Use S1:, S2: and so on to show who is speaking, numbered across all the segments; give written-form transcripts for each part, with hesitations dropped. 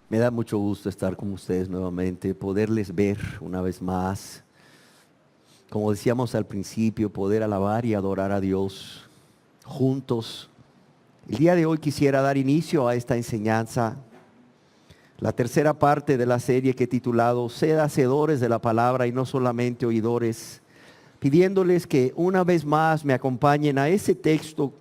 S1: Me da mucho gusto estar con ustedes nuevamente, poderles ver una vez más. Como decíamos al principio, poder alabar y adorar a Dios juntos. El día de hoy quisiera dar inicio a esta enseñanza, la tercera parte de la serie que he titulado Sed hacedores de la palabra y no solamente oidores, pidiéndoles que una vez más me acompañen a ese texto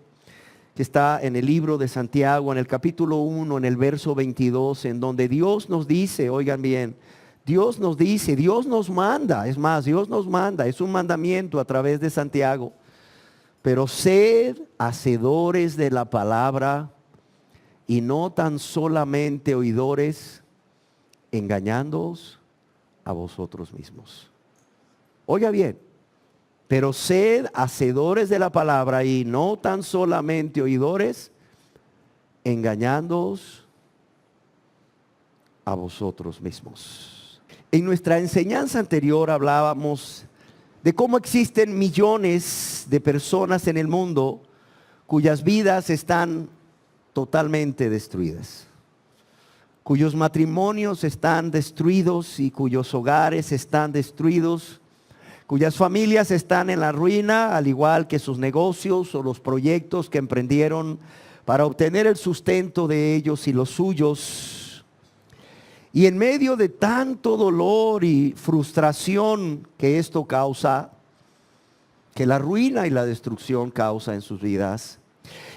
S1: que está en el libro de Santiago, en el capítulo 1, en el verso 22, en donde Dios nos dice, oigan bien, Dios nos dice, Dios nos manda, es más, Dios nos manda, es un mandamiento a través de Santiago, pero sed hacedores de la palabra y no tan solamente oidores, engañándoos a vosotros mismos. Oiga bien. Pero sed hacedores de la palabra y no tan solamente oidores, engañándoos a vosotros mismos. En nuestra enseñanza anterior hablábamos de cómo existen millones de personas en el mundo cuyas vidas están totalmente destruidas, cuyos matrimonios están destruidos y cuyos hogares están destruidos, cuyas familias están en la ruina, al igual que sus negocios o los proyectos que emprendieron para obtener el sustento de ellos y los suyos. Y en medio de tanto dolor y frustración que esto causa, que la ruina y la destrucción causa en sus vidas,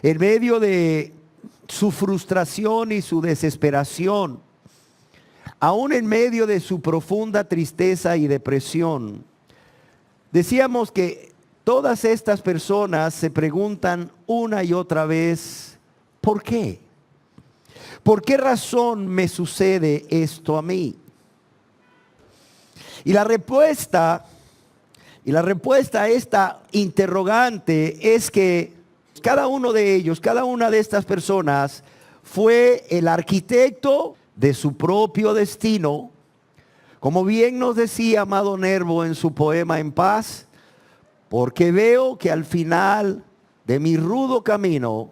S1: en medio de su frustración y su desesperación, aún en medio de su profunda tristeza y depresión, decíamos que todas estas personas se preguntan una y otra vez, ¿por qué? ¿Por qué razón me sucede esto a mí? Y la respuesta a esta interrogante es que cada uno de ellos, cada una de estas personas fue el arquitecto de su propio destino. Como bien nos decía Amado Nervo en su poema En Paz, porque veo que al final de mi rudo camino,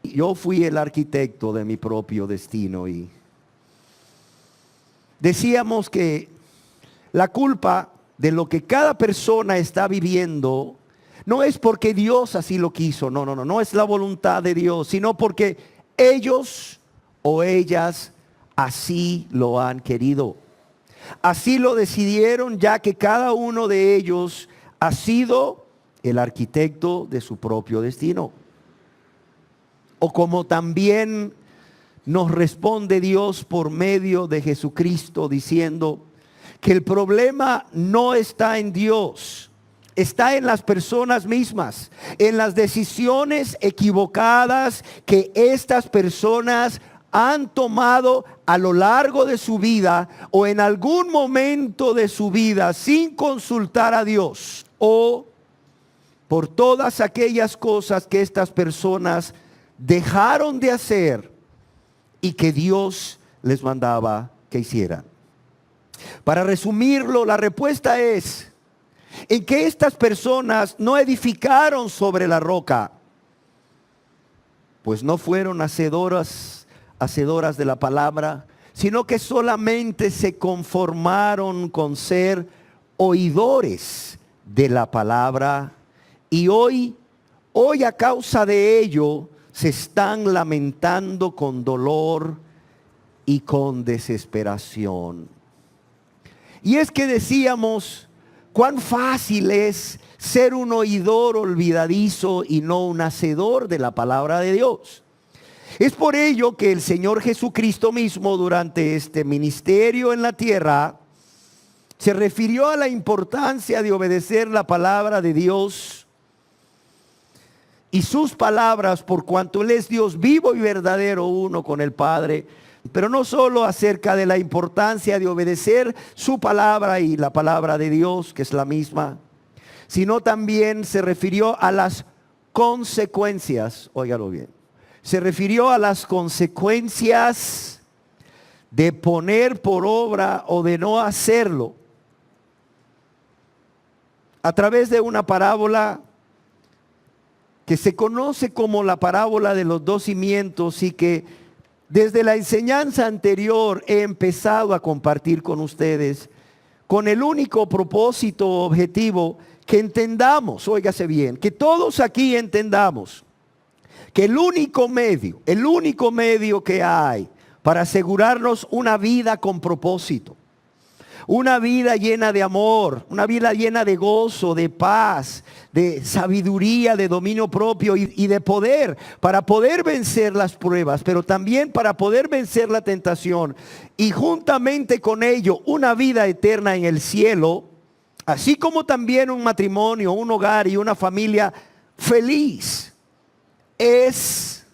S1: yo fui el arquitecto de mi propio destino. Y decíamos que la culpa de lo que cada persona está viviendo no es porque Dios así lo quiso, no es la voluntad de Dios, sino porque ellos o ellas así lo han querido. Así lo decidieron, ya que cada uno de ellos ha sido el arquitecto de su propio destino. O como también nos responde Dios por medio de Jesucristo diciendo que el problema no está en Dios, está en las personas mismas, en las decisiones equivocadas que estas personas han tomado a lo largo de su vida o en algún momento de su vida sin consultar a Dios, o por todas aquellas cosas que estas personas dejaron de hacer y que Dios les mandaba que hicieran. Para resumirlo, la respuesta es en que estas personas no edificaron sobre la roca, pues no fueron hacedoras de la palabra, sino que solamente se conformaron con ser oidores de la palabra, y hoy a causa de ello se están lamentando con dolor y con desesperación. Y es que decíamos, cuán fácil es ser un oidor olvidadizo y no un hacedor de la palabra de Dios. Es por ello que el Señor Jesucristo mismo, durante este ministerio en la tierra, se refirió a la importancia de obedecer la palabra de Dios y sus palabras, por cuanto Él es Dios vivo y verdadero, uno con el Padre. Pero no solo acerca de la importancia de obedecer su palabra y la palabra de Dios, que es la misma, sino también se refirió a las consecuencias, óigalo bien, se refirió a las consecuencias de poner por obra o de no hacerlo. A través de una parábola que se conoce como la parábola de los dos cimientos y que desde la enseñanza anterior he empezado a compartir con ustedes con el único propósito objetivo que entendamos, óigase bien, que todos aquí entendamos que el único medio que hay para asegurarnos una vida con propósito, una vida llena de amor, una vida llena de gozo, de paz, de sabiduría, de dominio propio y de poder, para poder vencer las pruebas, pero también para poder vencer la tentación y juntamente con ello una vida eterna en el cielo, así como también un matrimonio, un hogar y una familia feliz, es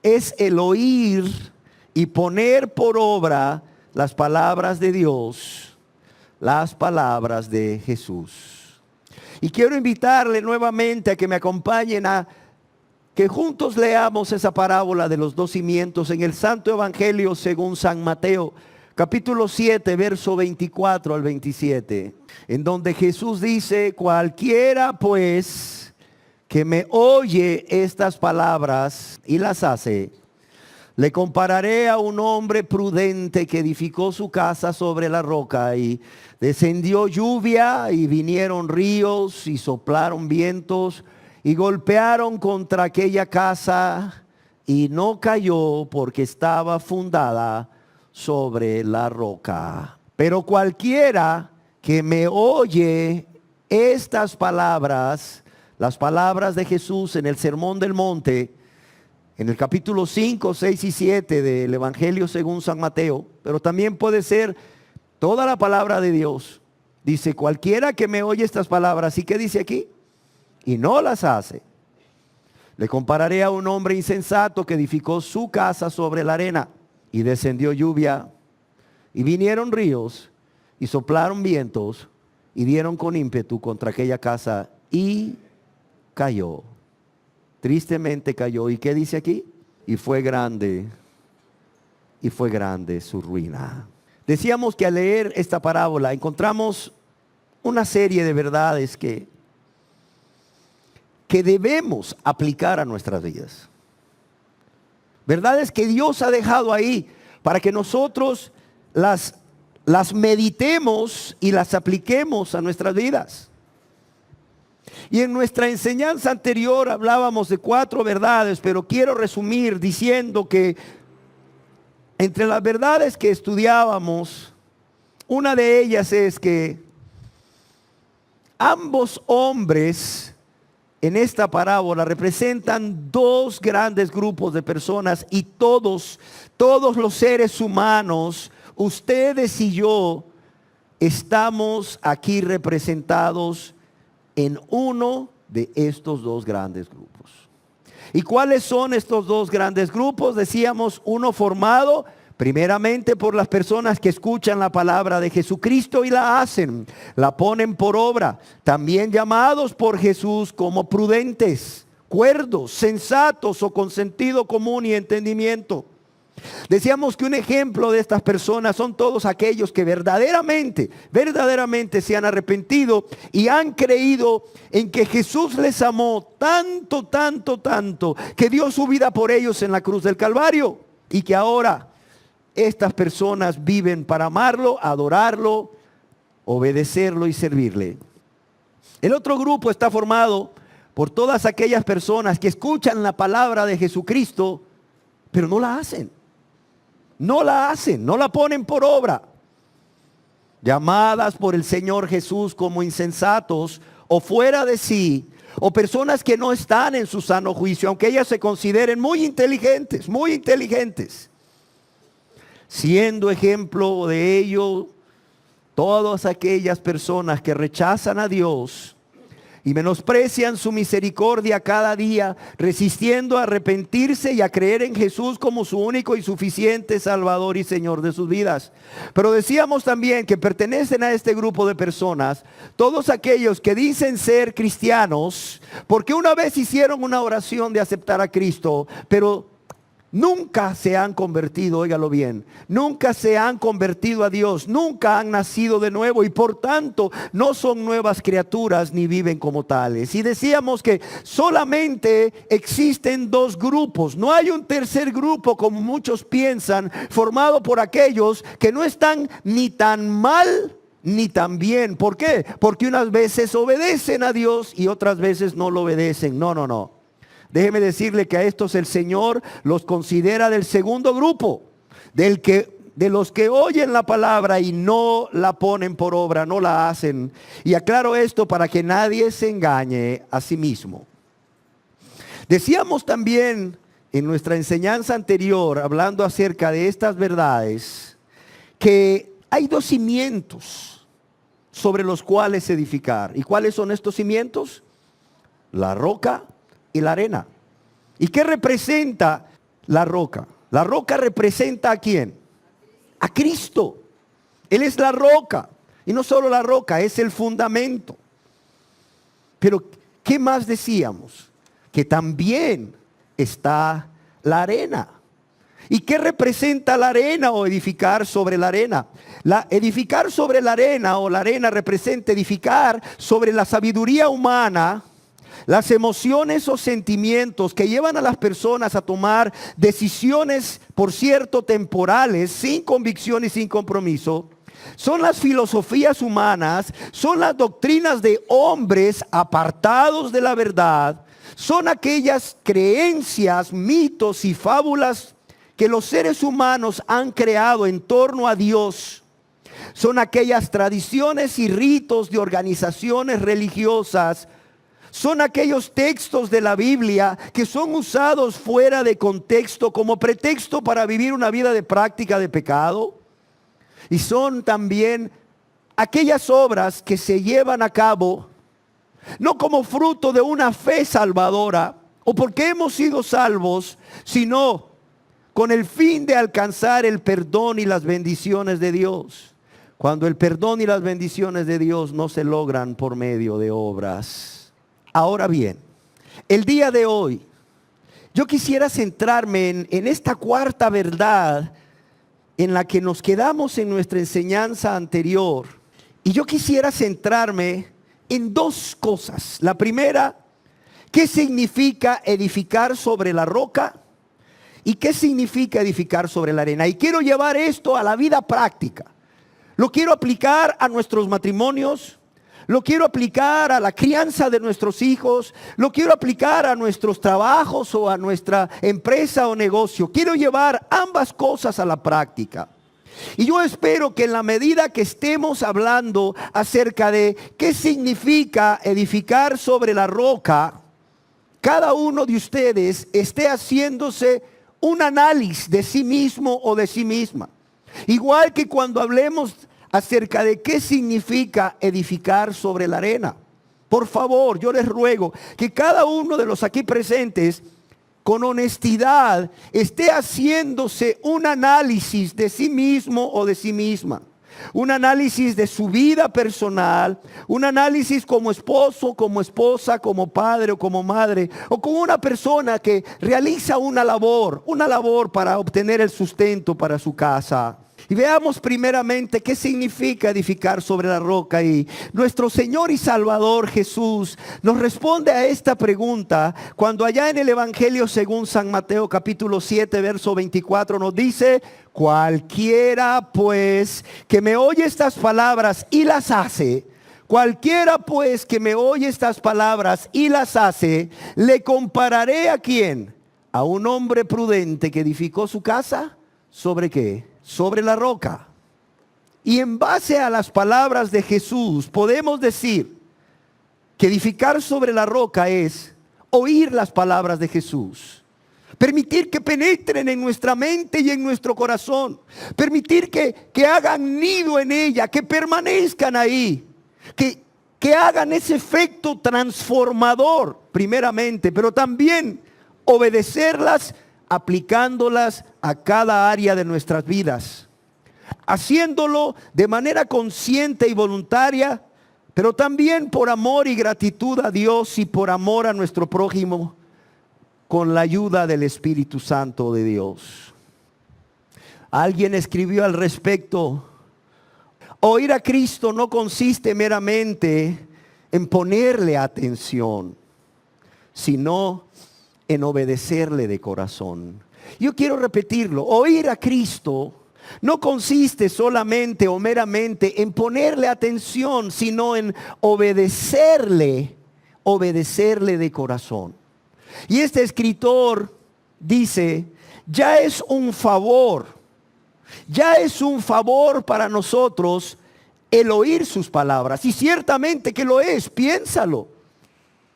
S1: el oír y poner por obra las palabras de Dios, las palabras de Jesús. Y quiero invitarle nuevamente a que me acompañen a que juntos leamos esa parábola de los dos cimientos en el Santo Evangelio según San Mateo, capítulo 7, verso 24 al 27, en donde Jesús dice: cualquiera pues que me oye estas palabras y las hace, le compararé a un hombre prudente que edificó su casa sobre la roca, y descendió lluvia y vinieron ríos y soplaron vientos y golpearon contra aquella casa y no cayó porque estaba fundada sobre la roca. Pero cualquiera que me oye estas palabras, las palabras de Jesús en el Sermón del Monte, en el capítulo 5, 6 y 7 del Evangelio según San Mateo, pero también puede ser toda la palabra de Dios. Dice: cualquiera que me oye estas palabras, ¿y qué dice aquí? Y no las hace, le compararé a un hombre insensato que edificó su casa sobre la arena, y descendió lluvia, y vinieron ríos, y soplaron vientos, y dieron con ímpetu contra aquella casa, y cayó. Tristemente cayó. ¿Y qué dice aquí? Y fue grande su ruina. Decíamos que al leer esta parábola encontramos una serie de verdades que debemos aplicar a nuestras vidas. Verdades que Dios ha dejado ahí para que nosotros las meditemos y las apliquemos a nuestras vidas. Y en nuestra enseñanza anterior hablábamos de 4 verdades, pero quiero resumir diciendo que entre las verdades que estudiábamos, una de ellas es que ambos hombres en esta parábola representan 2 grandes grupos de personas, y todos los seres humanos, ustedes y yo, estamos aquí representados en uno de estos 2 grandes grupos. ¿Y cuáles son estos 2 grandes grupos? Decíamos, uno formado primeramente por las personas que escuchan la palabra de Jesucristo y la hacen, la ponen por obra, también llamados por Jesús como prudentes, cuerdos, sensatos o con sentido común y entendimiento. Decíamos que un ejemplo de estas personas son todos aquellos que verdaderamente se han arrepentido y han creído en que Jesús les amó tanto, que dio su vida por ellos en la cruz del Calvario, y que ahora estas personas viven para amarlo, adorarlo, obedecerlo y servirle. El otro grupo está formado por todas aquellas personas que escuchan la palabra de Jesucristo, pero no la hacen. No la ponen por obra. Llamadas por el Señor Jesús como insensatos o fuera de sí, o personas que no están en su sano juicio, aunque ellas se consideren muy inteligentes. Siendo ejemplo de ello, todas aquellas personas que rechazan a Dios y menosprecian su misericordia cada día, resistiendo a arrepentirse y a creer en Jesús como su único y suficiente Salvador y Señor de sus vidas. Pero decíamos también que pertenecen a este grupo de personas todos aquellos que dicen ser cristianos, porque una vez hicieron una oración de aceptar a Cristo, pero nunca se han convertido, óigalo bien, nunca se han convertido a Dios, nunca han nacido de nuevo y por tanto no son nuevas criaturas ni viven como tales. Y decíamos que solamente existen dos grupos, no hay un tercer grupo como muchos piensan, formado por aquellos que no están ni tan mal ni tan bien. ¿Por qué? Porque unas veces obedecen a Dios y otras veces no lo obedecen. No. Déjeme decirle que a estos el Señor los considera del segundo grupo, de los que oyen la palabra y no la ponen por obra, no la hacen. Y aclaro esto para que nadie se engañe a sí mismo. Decíamos también en nuestra enseñanza anterior, hablando acerca de estas verdades, que hay dos cimientos sobre los cuales edificar. ¿Y cuáles son estos cimientos? La roca y la arena. ¿Y qué representa la roca? La roca representa ¿a quién? A Cristo. Él es la roca. Y no solo la roca, es el fundamento. Pero ¿qué más decíamos? Que también está la arena. ¿Y qué representa la arena o edificar sobre la arena? Edificar sobre la arena o la arena representa edificar sobre la sabiduría humana, las emociones o sentimientos que llevan a las personas a tomar decisiones, por cierto, temporales, sin convicción y sin compromiso. Son las filosofías humanas, son las doctrinas de hombres apartados de la verdad, son aquellas creencias, mitos y fábulas que los seres humanos han creado en torno a Dios. Son aquellas tradiciones y ritos de organizaciones religiosas. Son aquellos textos de la Biblia que son usados fuera de contexto como pretexto para vivir una vida de práctica de pecado. Y son también aquellas obras que se llevan a cabo no como fruto de una fe salvadora o porque hemos sido salvos, sino con el fin de alcanzar el perdón y las bendiciones de Dios. Cuando el perdón y las bendiciones de Dios no se logran por medio de obras. Ahora bien, el día de hoy, yo quisiera centrarme en esta cuarta verdad en la que nos quedamos en nuestra enseñanza anterior. Y yo quisiera centrarme en dos cosas. La primera, ¿qué significa edificar sobre la roca? ¿Y qué significa edificar sobre la arena? Y quiero llevar esto a la vida práctica. Lo quiero aplicar a nuestros matrimonios. Lo quiero aplicar a la crianza de nuestros hijos. Lo quiero aplicar a nuestros trabajos o a nuestra empresa o negocio. Quiero llevar ambas cosas a la práctica. Y yo espero que en la medida que estemos hablando acerca de qué significa edificar sobre la roca, cada uno de ustedes esté haciéndose un análisis de sí mismo o de sí misma. Igual que cuando hablemos acerca de qué significa edificar sobre la arena. Por favor, yo les ruego que cada uno de los aquí presentes con honestidad esté haciéndose un análisis de sí mismo o de sí misma. Un análisis de su vida personal, un análisis como esposo, como esposa, como padre o como madre, o como una persona que realiza una labor para obtener el sustento para su casa. Y veamos primeramente qué significa edificar sobre la roca. Y nuestro Señor y Salvador Jesús nos responde a esta pregunta cuando allá en el Evangelio según San Mateo capítulo 7 verso 24 nos dice: cualquiera pues que me oye estas palabras y las hace, cualquiera pues que me oye estas palabras y las hace, le compararé ¿a quién? A un hombre prudente que edificó su casa, ¿sobre qué? Sobre la roca. Y en base a las palabras de Jesús podemos decir que edificar sobre la roca es oír las palabras de Jesús, permitir que penetren en nuestra mente y en nuestro corazón, permitir que hagan nido en ella, que permanezcan ahí, que hagan ese efecto transformador primeramente, pero también obedecerlas aplicándolas a cada área de nuestras vidas, haciéndolo de manera consciente y voluntaria, pero también por amor y gratitud a Dios y por amor a nuestro prójimo. con la ayuda del Espíritu Santo de Dios. Alguien escribió al respecto: oír a Cristo no consiste meramente en ponerle atención, sino en obedecerle de corazón. Yo quiero repetirlo: oír a Cristo no consiste solamente o meramente en ponerle atención, sino en obedecerle de corazón. Y este escritor dice: ya es un favor para nosotros el oír sus palabras. Y ciertamente que lo es, piénsalo.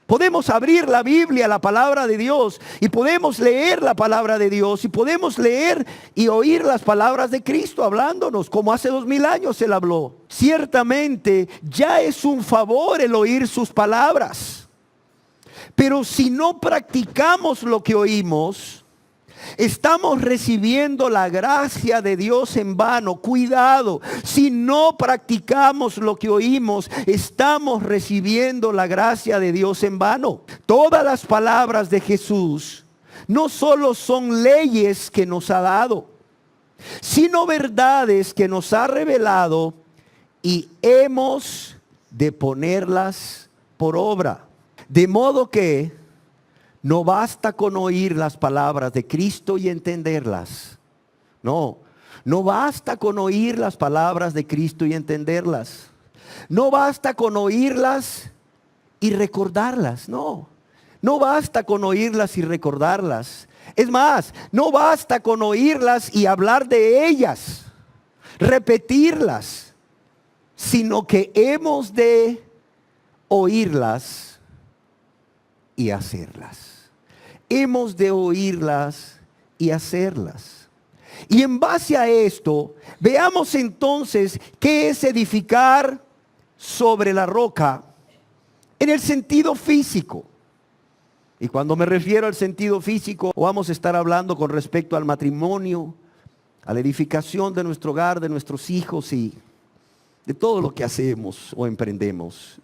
S1: Podemos abrir la Biblia, la palabra de Dios, y podemos leer la palabra de Dios, y podemos leer y oír las palabras de Cristo hablándonos, como hace 2000 años Él habló. Ciertamente ya es un favor el oír sus palabras. Pero si no practicamos lo que oímos, estamos recibiendo la gracia de Dios en vano. Cuidado, si no practicamos lo que oímos, estamos recibiendo la gracia de Dios en vano. Todas las palabras de Jesús no solo son leyes que nos ha dado, sino verdades que nos ha revelado, y hemos de ponerlas por obra. De modo que no basta con oír las palabras de Cristo y entenderlas. No basta con oír las palabras de Cristo y entenderlas. No basta con oírlas y recordarlas. No basta con oírlas y recordarlas. Es más, no basta con oírlas y hablar de ellas, repetirlas, sino que hemos de oírlas y hacerlas. Hemos de oírlas y hacerlas. Y en base a esto, veamos entonces qué es edificar sobre la roca en el sentido físico. Y cuando me refiero al sentido físico, vamos a estar hablando con respecto al matrimonio, a la edificación de nuestro hogar, de nuestros hijos y de todo lo que hacemos o emprendemos.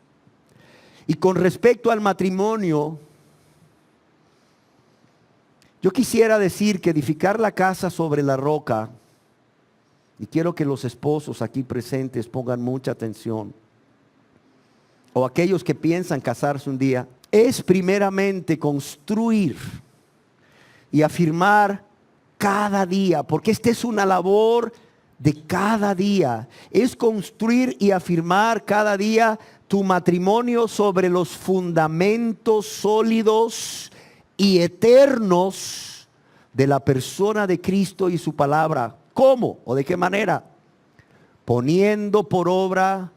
S1: Y con respecto al matrimonio, yo quisiera decir que edificar la casa sobre la roca, y quiero que los esposos aquí presentes pongan mucha atención, o aquellos que piensan casarse un día, es primeramente construir y afirmar cada día, porque esta es una labor de cada día, es construir y afirmar cada día tu matrimonio sobre los fundamentos sólidos y eternos de la persona de Cristo y su palabra. ¿Cómo o de qué manera? Poniendo por obra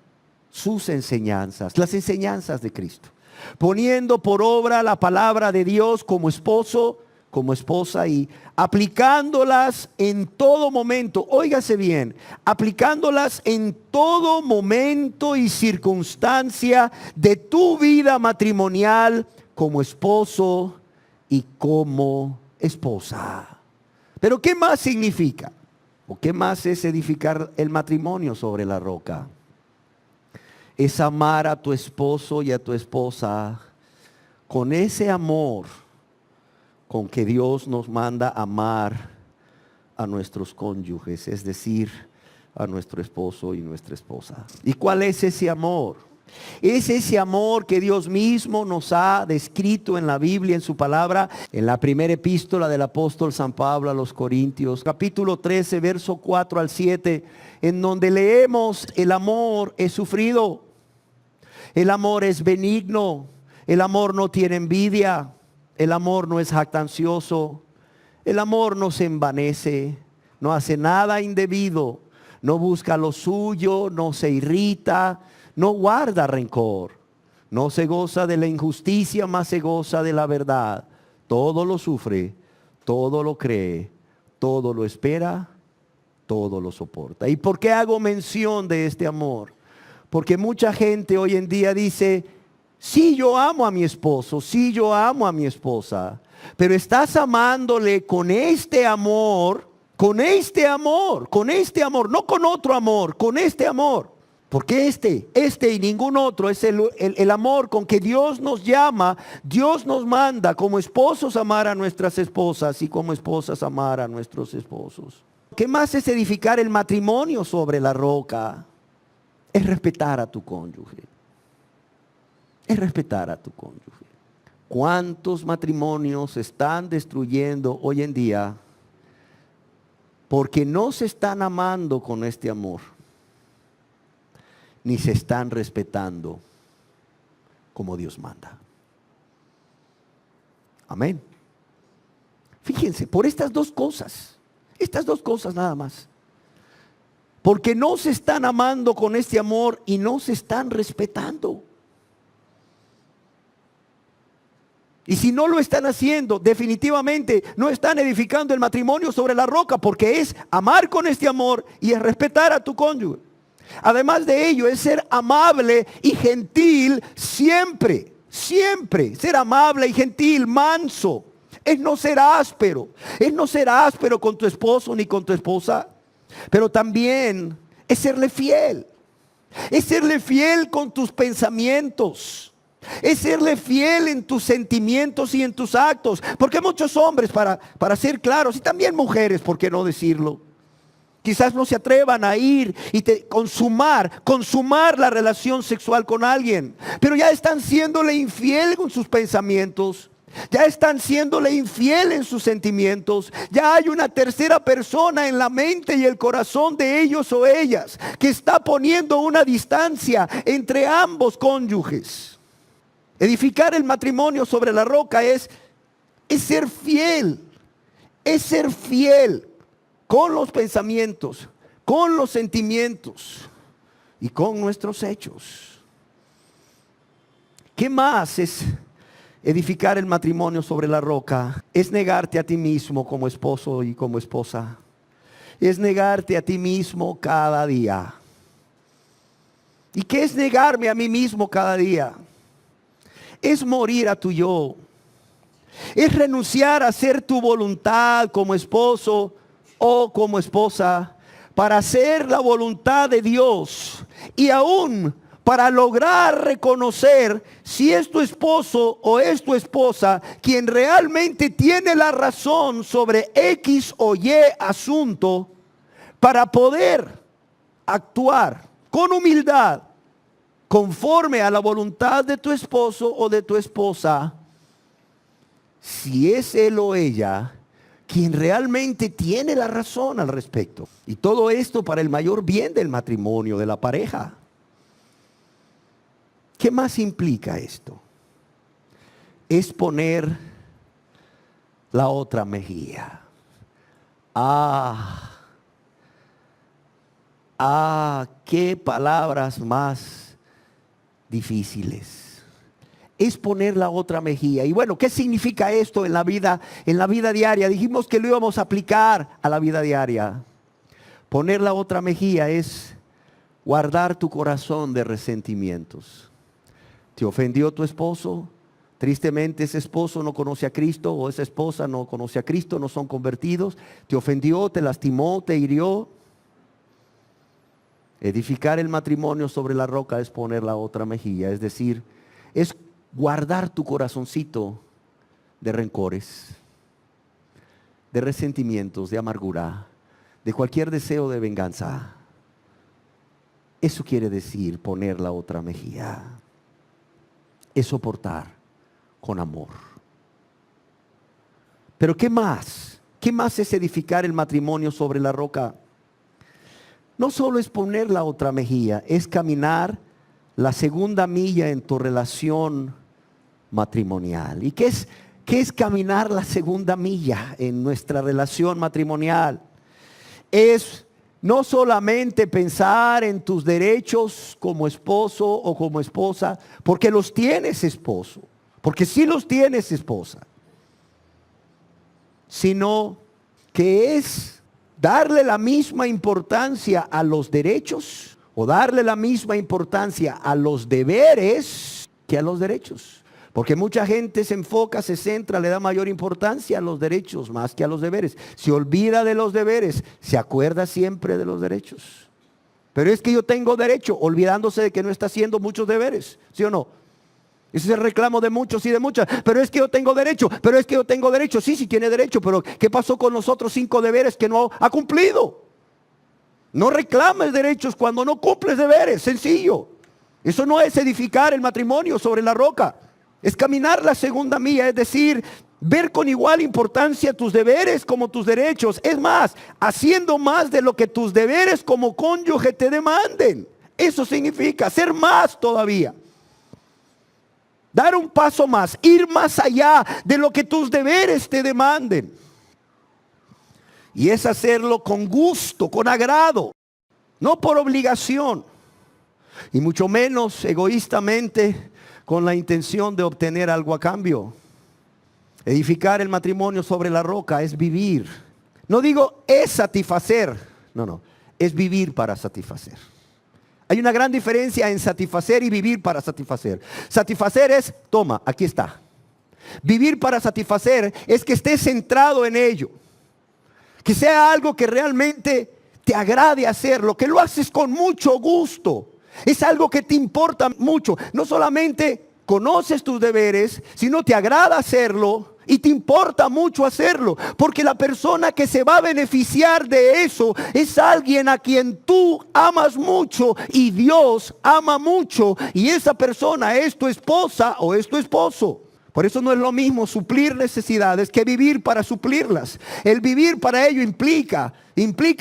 S1: sus enseñanzas, las enseñanzas de Cristo. Poniendo por obra la palabra de Dios como esposo, como esposa, y aplicándolas en todo momento. Óigase bien, aplicándolas en todo momento y circunstancia de tu vida matrimonial como esposo y como esposa. Pero ¿qué más significa? ¿O qué más es edificar el matrimonio sobre la roca? Es amar a tu esposo y a tu esposa con ese amor con que Dios nos manda amar a nuestros cónyuges, es decir, a nuestro esposo y nuestra esposa. ¿Y cuál es ese amor? Es ese amor que Dios mismo nos ha descrito en la Biblia, en su palabra, en la primera epístola del apóstol San Pablo a los Corintios, capítulo 13, verso 4 al 7, en donde leemos: el amor es sufrido, el amor es benigno, el amor no tiene envidia, el amor no es jactancioso, el amor no se envanece, no hace nada indebido, no busca lo suyo, no se irrita, no guarda rencor, no se goza de la injusticia, mas se goza de la verdad. Todo lo sufre, todo lo cree, todo lo espera, todo lo soporta. ¿Y por qué hago mención de este amor? Porque mucha gente hoy en día dice: sí, yo amo a mi esposo, sí, yo amo a mi esposa, pero estás amándole con este amor, no con otro amor, con este amor. Porque este y ningún otro es el amor con que Dios nos llama, Dios nos manda como esposos amar a nuestras esposas y como esposas amar a nuestros esposos. ¿Qué más es edificar el matrimonio sobre la roca? Es respetar a tu cónyuge. Es respetar a tu cónyuge. ¿Cuántos matrimonios se están destruyendo hoy en día porque no se están amando con este amor, ni se están respetando como Dios manda? Amén. Fíjense, por estas dos cosas nada más. Porque no se están amando con este amor y no se están respetando. Y si no lo están haciendo, definitivamente no están edificando el matrimonio sobre la roca, porque es amar con este amor y es respetar a tu cónyuge. Además de ello, es ser amable y gentil siempre, siempre. Ser amable y gentil, manso. Es no ser áspero. Es no ser áspero con tu esposo ni con tu esposa. Pero también es serle fiel. Es serle fiel con tus pensamientos. Es serle fiel en tus sentimientos y en tus actos. Porque muchos hombres, para ser claros, y también mujeres, ¿por qué no decirlo? Quizás no se atrevan a ir y consumar la relación sexual con alguien. Pero ya están siéndole infiel con sus pensamientos. Ya están siéndole infiel en sus sentimientos. Ya hay una tercera persona en la mente y el corazón de ellos o ellas que está poniendo una distancia entre ambos cónyuges. Edificar el matrimonio sobre la roca es ser fiel. Es ser fiel con los pensamientos, con los sentimientos y con nuestros hechos. ¿Qué más es edificar el matrimonio sobre la roca? Es negarte a ti mismo como esposo y como esposa. Es negarte a ti mismo cada día. ¿Y qué es negarme a mí mismo cada día? Es morir a tu yo. Es renunciar a hacer tu voluntad como esposo o como esposa para hacer la voluntad de Dios. Y aún para lograr reconocer si es tu esposo o es tu esposa quien realmente tiene la razón sobre X o Y asunto, para poder actuar con humildad conforme a la voluntad de tu esposo o de tu esposa, si es él o ella quien realmente tiene la razón al respecto. Y todo esto para el mayor bien del matrimonio, de la pareja. ¿Qué más implica esto? Es poner la otra mejilla. Qué palabras más difíciles. Es poner la otra mejilla. Y bueno, ¿qué significa esto en la vida diaria? Dijimos que lo íbamos a aplicar a la vida diaria. Poner la otra mejilla es guardar tu corazón de resentimientos. ¿Te ofendió tu esposo? Tristemente ese esposo no conoce a Cristo, o esa esposa no conoce a Cristo, no son convertidos. ¿Te ofendió, te lastimó, te hirió? Edificar el matrimonio sobre la roca es poner la otra mejilla, es decir, es guardar tu corazoncito de rencores, de resentimientos, de amargura, de cualquier deseo de venganza. Eso quiere decir poner la otra mejilla. Es soportar con amor. Pero ¿qué más? ¿Qué más es edificar el matrimonio sobre la roca? No solo es poner la otra mejilla, es caminar la segunda milla en tu relación matrimonial. ¿Y qué es caminar la segunda milla en nuestra relación matrimonial? Es no solamente pensar en tus derechos como esposo o como esposa, porque los tienes, esposo, porque sí los tienes, esposa, sino que es darle la misma importancia a los derechos o darle la misma importancia a los deberes que a los derechos. Porque mucha gente se enfoca, se centra, le da mayor importancia a los derechos más que a los deberes. Se olvida de los deberes, se acuerda siempre de los derechos. Pero es que yo tengo derecho, olvidándose de que no está haciendo muchos deberes, ¿sí o no? Ese es el reclamo de muchos y de muchas. Pero es que yo tengo derecho, pero es que yo tengo derecho. Sí, sí tiene derecho, pero ¿qué pasó con los otros 5 deberes que no ha cumplido? No reclames derechos cuando no cumples deberes, sencillo. Eso no es edificar el matrimonio sobre la roca. Es caminar la segunda milla, es decir, ver con igual importancia tus deberes como tus derechos. Es más, haciendo más de lo que tus deberes como cónyuge te demanden. Eso significa ser más todavía. Dar un paso más, ir más allá de lo que tus deberes te demanden. Y es hacerlo con gusto, con agrado, no por obligación. Y mucho menos egoístamente con la intención de obtener algo a cambio. Edificar el matrimonio sobre la roca es vivir. No digo es satisfacer, no, es vivir para satisfacer. Hay una gran diferencia en satisfacer y vivir para satisfacer. Satisfacer es, toma, aquí está. Vivir para satisfacer es que estés centrado en ello. Que sea algo que realmente te agrade hacerlo, que lo haces con mucho gusto. Es algo que te importa mucho. No solamente conoces tus deberes, sino te agrada hacerlo y te importa mucho hacerlo. Porque la persona que se va a beneficiar de eso es alguien a quien tú amas mucho y Dios ama mucho. Y esa persona es tu esposa o es tu esposo. Por eso no es lo mismo suplir necesidades que vivir para suplirlas. El vivir para ello implica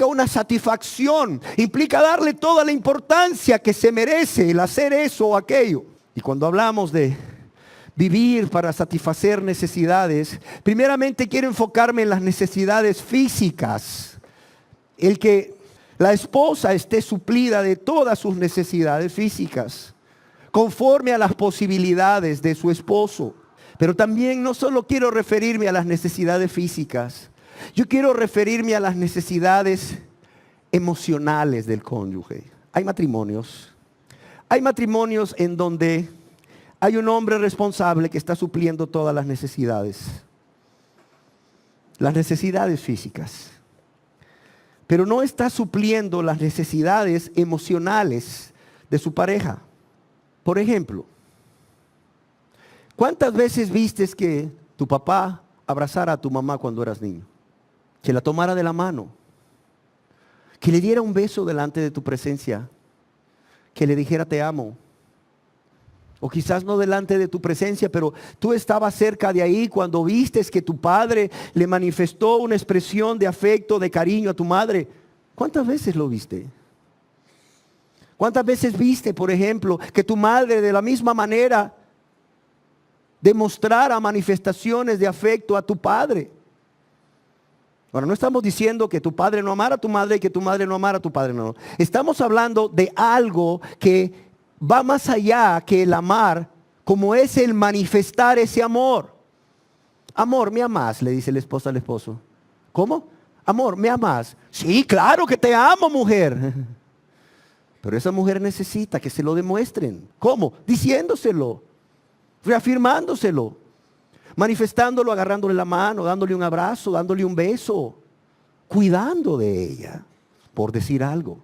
S1: una satisfacción, implica darle toda la importancia que se merece el hacer eso o aquello. Y cuando hablamos de vivir para satisfacer necesidades, primeramente quiero enfocarme en las necesidades físicas. El que la esposa esté suplida de todas sus necesidades físicas, conforme a las posibilidades de su esposo. Pero también no solo quiero referirme a las necesidades físicas, yo quiero referirme a las necesidades emocionales del cónyuge. Hay matrimonios en donde hay un hombre responsable que está supliendo todas las necesidades físicas, pero no está supliendo las necesidades emocionales de su pareja. Por ejemplo, ¿cuántas veces vistes que tu papá abrazara a tu mamá cuando eras niño? Que la tomara de la mano, que le diera un beso delante de tu presencia, que le dijera te amo. O quizás no delante de tu presencia, pero tú estabas cerca de ahí cuando vistes que tu padre le manifestó una expresión de afecto, de cariño a tu madre. ¿Cuántas veces lo viste? ¿Cuántas veces viste, por ejemplo, que tu madre de la misma manera demostrara manifestaciones de afecto a tu padre? Ahora, no estamos diciendo que tu padre no amara a tu madre y que tu madre no amara a tu padre, no. Estamos hablando de algo que va más allá que el amar, como es el manifestar ese amor. Amor, ¿me amas?, le dice la esposa al esposo. ¿Cómo? Amor, ¿me amas? Sí, claro que te amo, mujer. Pero esa mujer necesita que se lo demuestren. ¿Cómo? Diciéndoselo, reafirmándoselo, manifestándolo, agarrándole la mano, dándole un abrazo, dándole un beso, cuidando de ella, por decir algo.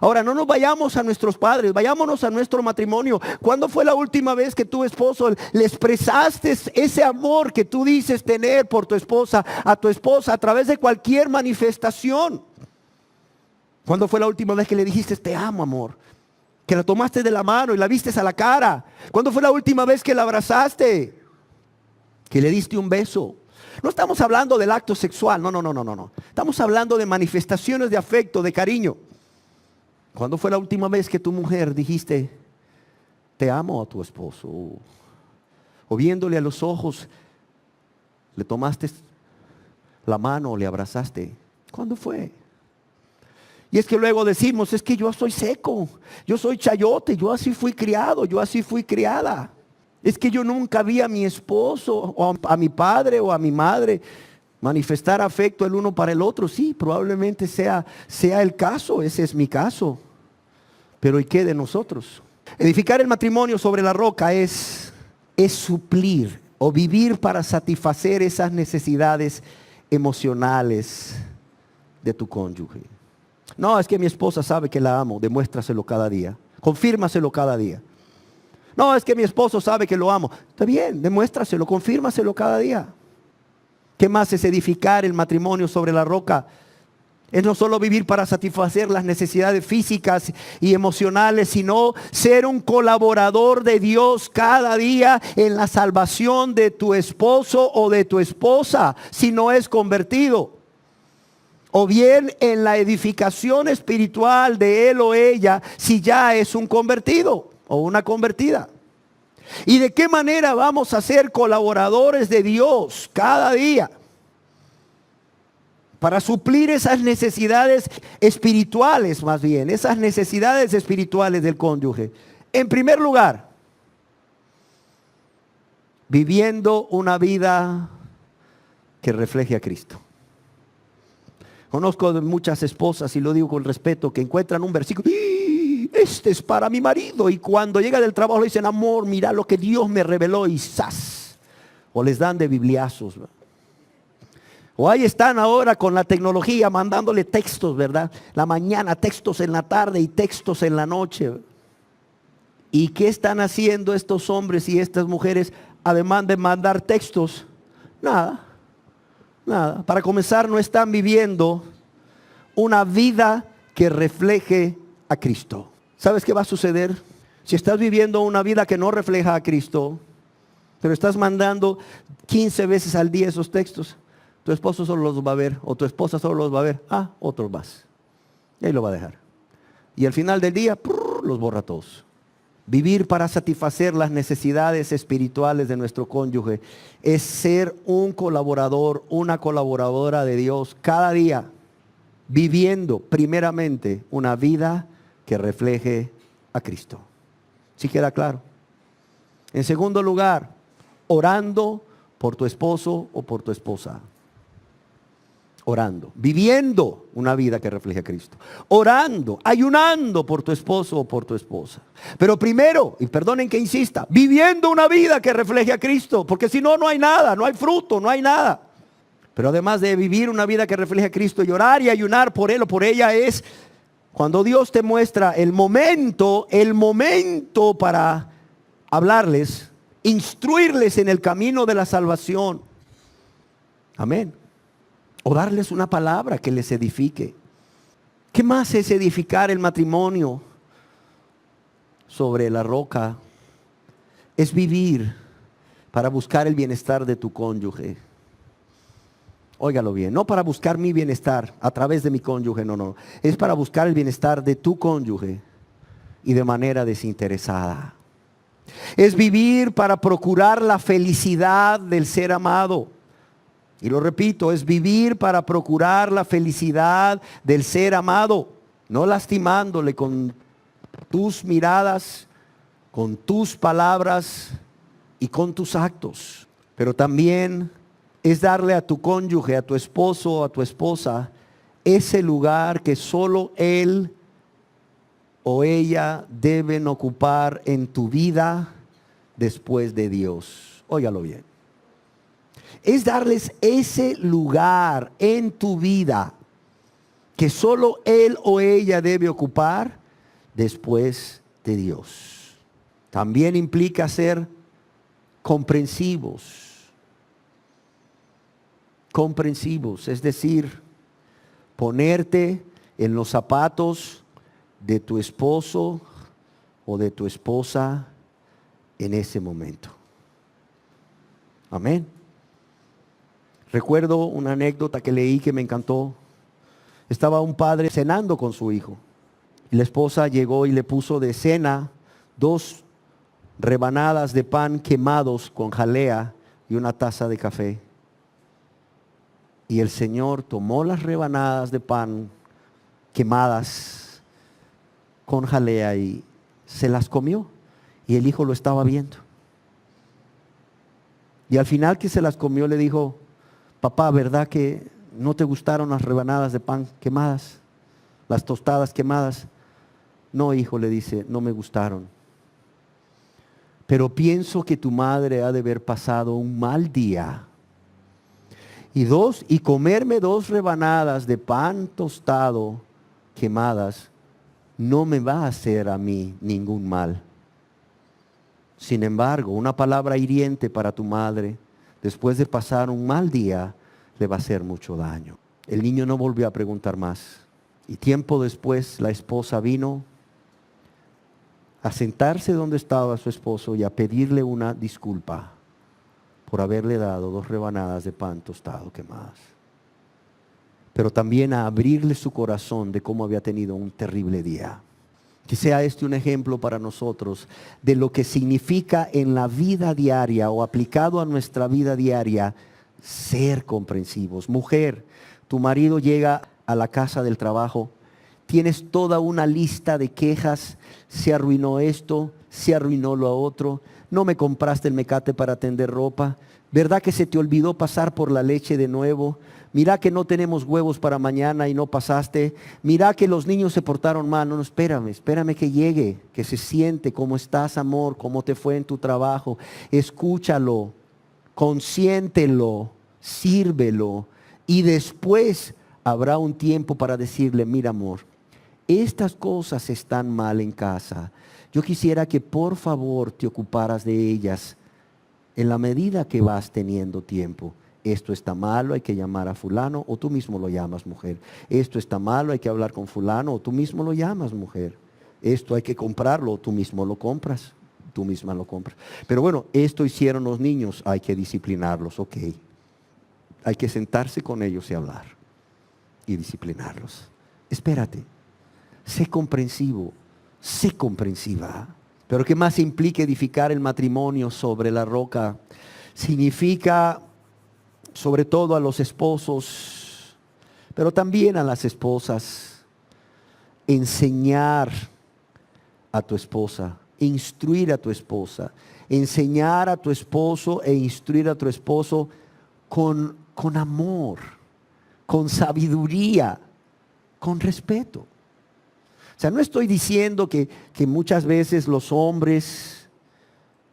S1: Ahora, no nos vayamos a nuestros padres, vayámonos a nuestro matrimonio. ¿Cuándo fue la última vez que tu esposo le expresaste ese amor que tú dices tener por tu esposa a través de cualquier manifestación? ¿Cuándo fue la última vez que le dijiste te amo, amor? Que la tomaste de la mano y la vistes a la cara. ¿Cuándo fue la última vez que la abrazaste? Que le diste un beso. No estamos hablando del acto sexual, no. Estamos hablando de manifestaciones de afecto, de cariño. ¿Cuándo fue la última vez que tu mujer dijiste te amo a tu esposo? O viéndole a los ojos, le tomaste la mano o le abrazaste. ¿Cuándo fue? Y es que luego decimos, es que yo soy seco, yo soy chayote, yo así fui criado, yo así fui criada. Es que yo nunca vi a mi esposo o a mi padre o a mi madre manifestar afecto el uno para el otro. Sí, probablemente sea el caso, ese es mi caso. Pero ¿y qué de nosotros? Edificar el matrimonio sobre la roca es suplir o vivir para satisfacer esas necesidades emocionales de tu cónyuge. No, es que mi esposa sabe que la amo. Demuéstraselo cada día. Confírmaselo cada día. No, es que mi esposo sabe que lo amo. Está bien, demuéstraselo, confírmaselo cada día. ¿Qué más es edificar el matrimonio sobre la roca? Es no solo vivir para satisfacer las necesidades físicas y emocionales, sino ser un colaborador de Dios cada día en la salvación de tu esposo o de tu esposa, si no es convertido. O bien en la edificación espiritual de él o ella, si ya es un convertido o una convertida. ¿Y de qué manera vamos a ser colaboradores de Dios cada día? Para suplir esas necesidades espirituales, más bien, esas necesidades espirituales del cónyuge. En primer lugar, viviendo una vida que refleje a Cristo. Conozco muchas esposas, y lo digo con respeto, que encuentran un versículo, este es para mi marido, y cuando llega del trabajo le dicen, amor, mira lo que Dios me reveló, y ¡zas! O les dan de bibliazos, ¿verdad? O ahí están ahora con la tecnología mandándole textos, ¿verdad? La mañana, textos en la tarde y textos en la noche. ¿Y qué están haciendo estos hombres y estas mujeres además de mandar textos? Nada. Para comenzar, no están viviendo una vida que refleje a Cristo. ¿Sabes qué va a suceder? Si estás viviendo una vida que no refleja a Cristo, pero estás mandando 15 veces al día esos textos, tu esposo solo los va a ver, o tu esposa solo los va a ver, otros más. Y ahí lo va a dejar. Y al final del día, los borra todos. Vivir para satisfacer las necesidades espirituales de nuestro cónyuge es ser un colaborador, una colaboradora de Dios cada día, viviendo primeramente una vida que refleje a Cristo. ¿Sí queda claro? En segundo lugar, orando por tu esposo o por tu esposa. Orando, viviendo una vida que refleje a Cristo. Orando, ayunando por tu esposo o por tu esposa. Pero primero, y perdonen que insista, viviendo una vida que refleje a Cristo. Porque si no, no hay nada, no hay fruto, no hay nada. Pero además de vivir una vida que refleje a Cristo y orar y ayunar por él o por ella, es cuando Dios te muestra el momento para hablarles, instruirles en el camino de la salvación. Amén. O darles una palabra que les edifique. ¿Qué más es edificar el matrimonio sobre la roca? Es vivir para buscar el bienestar de tu cónyuge. Óigalo bien, no para buscar mi bienestar a través de mi cónyuge, no. Es para buscar el bienestar de tu cónyuge y de manera desinteresada. Es vivir para procurar la felicidad del ser amado. Y lo repito, es vivir para procurar la felicidad del ser amado, no lastimándole con tus miradas, con tus palabras y con tus actos. Pero también es darle a tu cónyuge, a tu esposo o a tu esposa, ese lugar que solo él o ella deben ocupar en tu vida después de Dios. Óigalo bien. Es darles ese lugar en tu vida que solo él o ella debe ocupar después de Dios. También implica ser comprensivos, es decir, ponerte en los zapatos de tu esposo o de tu esposa en ese momento. Amén. Recuerdo una anécdota que leí que me encantó. Estaba un padre cenando con su hijo. Y la esposa llegó y le puso de cena 2 rebanadas de pan quemados con jalea y una taza de café. Y el Señor tomó las rebanadas de pan quemadas con jalea y se las comió. Y el hijo lo estaba viendo. Y al final que se las comió le dijo, papá, ¿verdad que no te gustaron las rebanadas de pan quemadas? Las tostadas quemadas. No, hijo, le dice, no me gustaron. Pero pienso que tu madre ha de haber pasado un mal día. Y comerme 2 rebanadas de pan tostado quemadas no me va a hacer a mí ningún mal. Sin embargo, una palabra hiriente para tu madre, después de pasar un mal día, le va a hacer mucho daño. El niño no volvió a preguntar más. Y tiempo después la esposa vino a sentarse donde estaba su esposo y a pedirle una disculpa por haberle dado 2 rebanadas de pan tostado quemadas. Pero también a abrirle su corazón de cómo había tenido un terrible día. Que sea este un ejemplo para nosotros de lo que significa en la vida diaria o aplicado a nuestra vida diaria ser comprensivos. Mujer, tu marido llega a la casa del trabajo, tienes toda una lista de quejas, se arruinó esto, se arruinó lo otro, no me compraste el mecate para tender ropa, ¿verdad que se te olvidó pasar por la leche de nuevo? Mira que no tenemos huevos para mañana y no pasaste. Mira que los niños se portaron mal. No, espérame que llegue, que se siente. ¿Cómo estás, amor? ¿Cómo te fue en tu trabajo? Escúchalo, consiéntelo, sírvelo. Y después habrá un tiempo para decirle, mira, amor, estas cosas están mal en casa. Yo quisiera que por favor te ocuparas de ellas en la medida que vas teniendo tiempo. Esto está malo, hay que llamar a fulano, o tú mismo lo llamas, mujer. Esto está malo, hay que hablar con fulano, o tú mismo lo llamas, mujer. Esto hay que comprarlo, o tú mismo lo compras, tú misma lo compras. Pero bueno, esto hicieron los niños, hay que disciplinarlos, ok. Hay que sentarse con ellos y hablar y disciplinarlos. Espérate, sé comprensivo, sé comprensiva. Pero ¿qué más implica edificar el matrimonio sobre la roca? Significa, sobre todo a los esposos, pero también a las esposas, enseñar a tu esposa, instruir a tu esposa, enseñar a tu esposo e instruir a tu esposo con amor, con sabiduría, con respeto. O sea, no estoy diciendo que muchas veces los hombres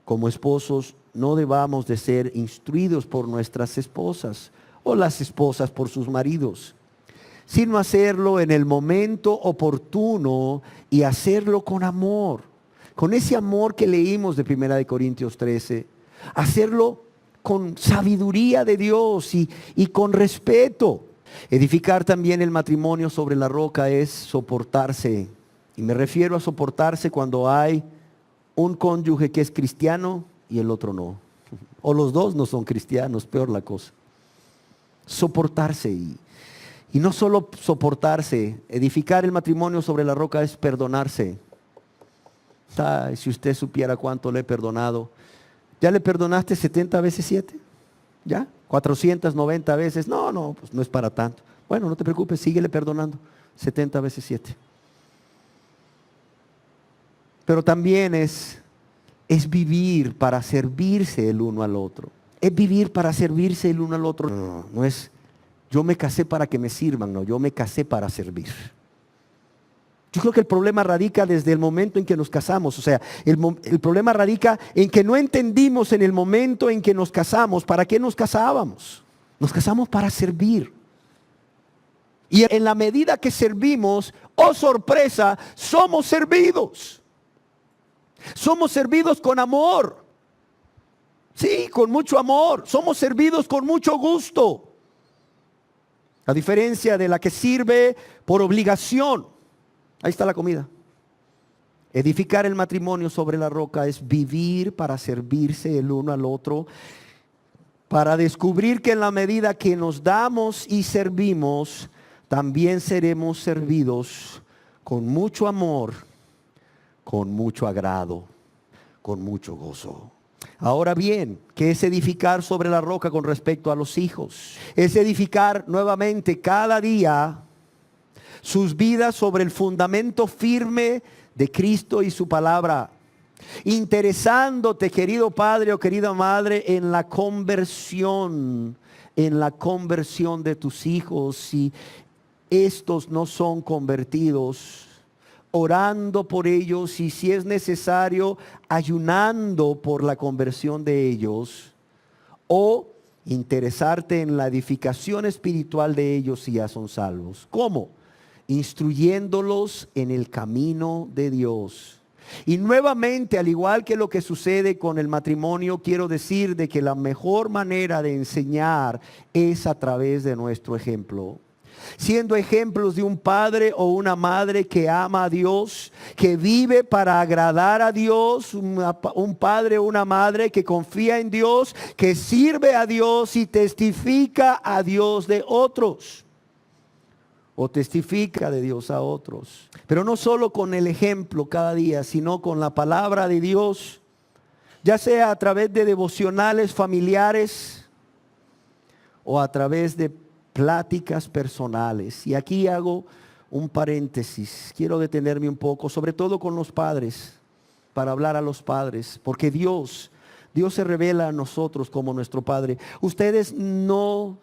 S1: como esposos no debamos de ser instruidos por nuestras esposas o las esposas por sus maridos, sino hacerlo en el momento oportuno y hacerlo con amor, con ese amor que leímos de 1 Corintios 13, hacerlo con sabiduría de Dios y con respeto. Edificar también el matrimonio sobre la roca es soportarse, y me refiero a soportarse cuando hay un cónyuge que es cristiano y el otro no. O los dos no son cristianos, peor la cosa. Soportarse y no solo soportarse, edificar el matrimonio sobre la roca es perdonarse. Ay, si usted supiera cuánto le he perdonado. ¿Ya le perdonaste 70 veces 7? ¿Ya? 490 veces. No, pues no es para tanto. Bueno, no te preocupes, síguele perdonando 70 veces 7. Pero también es vivir para servirse el uno al otro. Es vivir para servirse el uno al otro. No es yo me casé para que me sirvan, no, yo me casé para servir. Yo creo que el problema radica desde el momento en que nos casamos. O sea, el problema radica en que no entendimos en el momento en que nos casamos para qué nos casábamos. Nos casamos para servir. Y en la medida que servimos, oh sorpresa, somos servidos. Somos servidos con amor. Sí, con mucho amor. Somos servidos con mucho gusto. A diferencia de la que sirve por obligación. Ahí está la comida. Edificar el matrimonio sobre la roca es vivir para servirse el uno al otro. Para descubrir que en la medida que nos damos y servimos, también seremos servidos con mucho amor, con mucho agrado, con mucho gozo. Ahora bien, ¿qué es edificar sobre la roca con respecto a los hijos? Es edificar nuevamente cada día sus vidas sobre el fundamento firme de Cristo y su palabra. Interesándote, querido padre o querida madre, en la conversión de tus hijos. Si estos no son convertidos, orando por ellos y si es necesario, ayunando por la conversión de ellos, o interesarte en la edificación espiritual de ellos si ya son salvos. ¿Cómo? instruyéndolos en el camino de Dios. Y nuevamente, al igual que lo que sucede con el matrimonio, quiero decir de que la mejor manera de enseñar es a través de nuestro ejemplo. Siendo ejemplos de un padre o una madre que ama a Dios, que vive para agradar a Dios, un padre o una madre que confía en Dios, que sirve a Dios y testifica a Dios de otros. O testifica de Dios a otros. Pero no solo con el ejemplo cada día, sino con la palabra de Dios, ya sea a través de devocionales familiares o a través de pláticas personales. Y aquí hago un paréntesis. Quiero detenerme un poco, sobre todo con los padres, para hablar a los padres, porque Dios se revela a nosotros como nuestro Padre. Ustedes no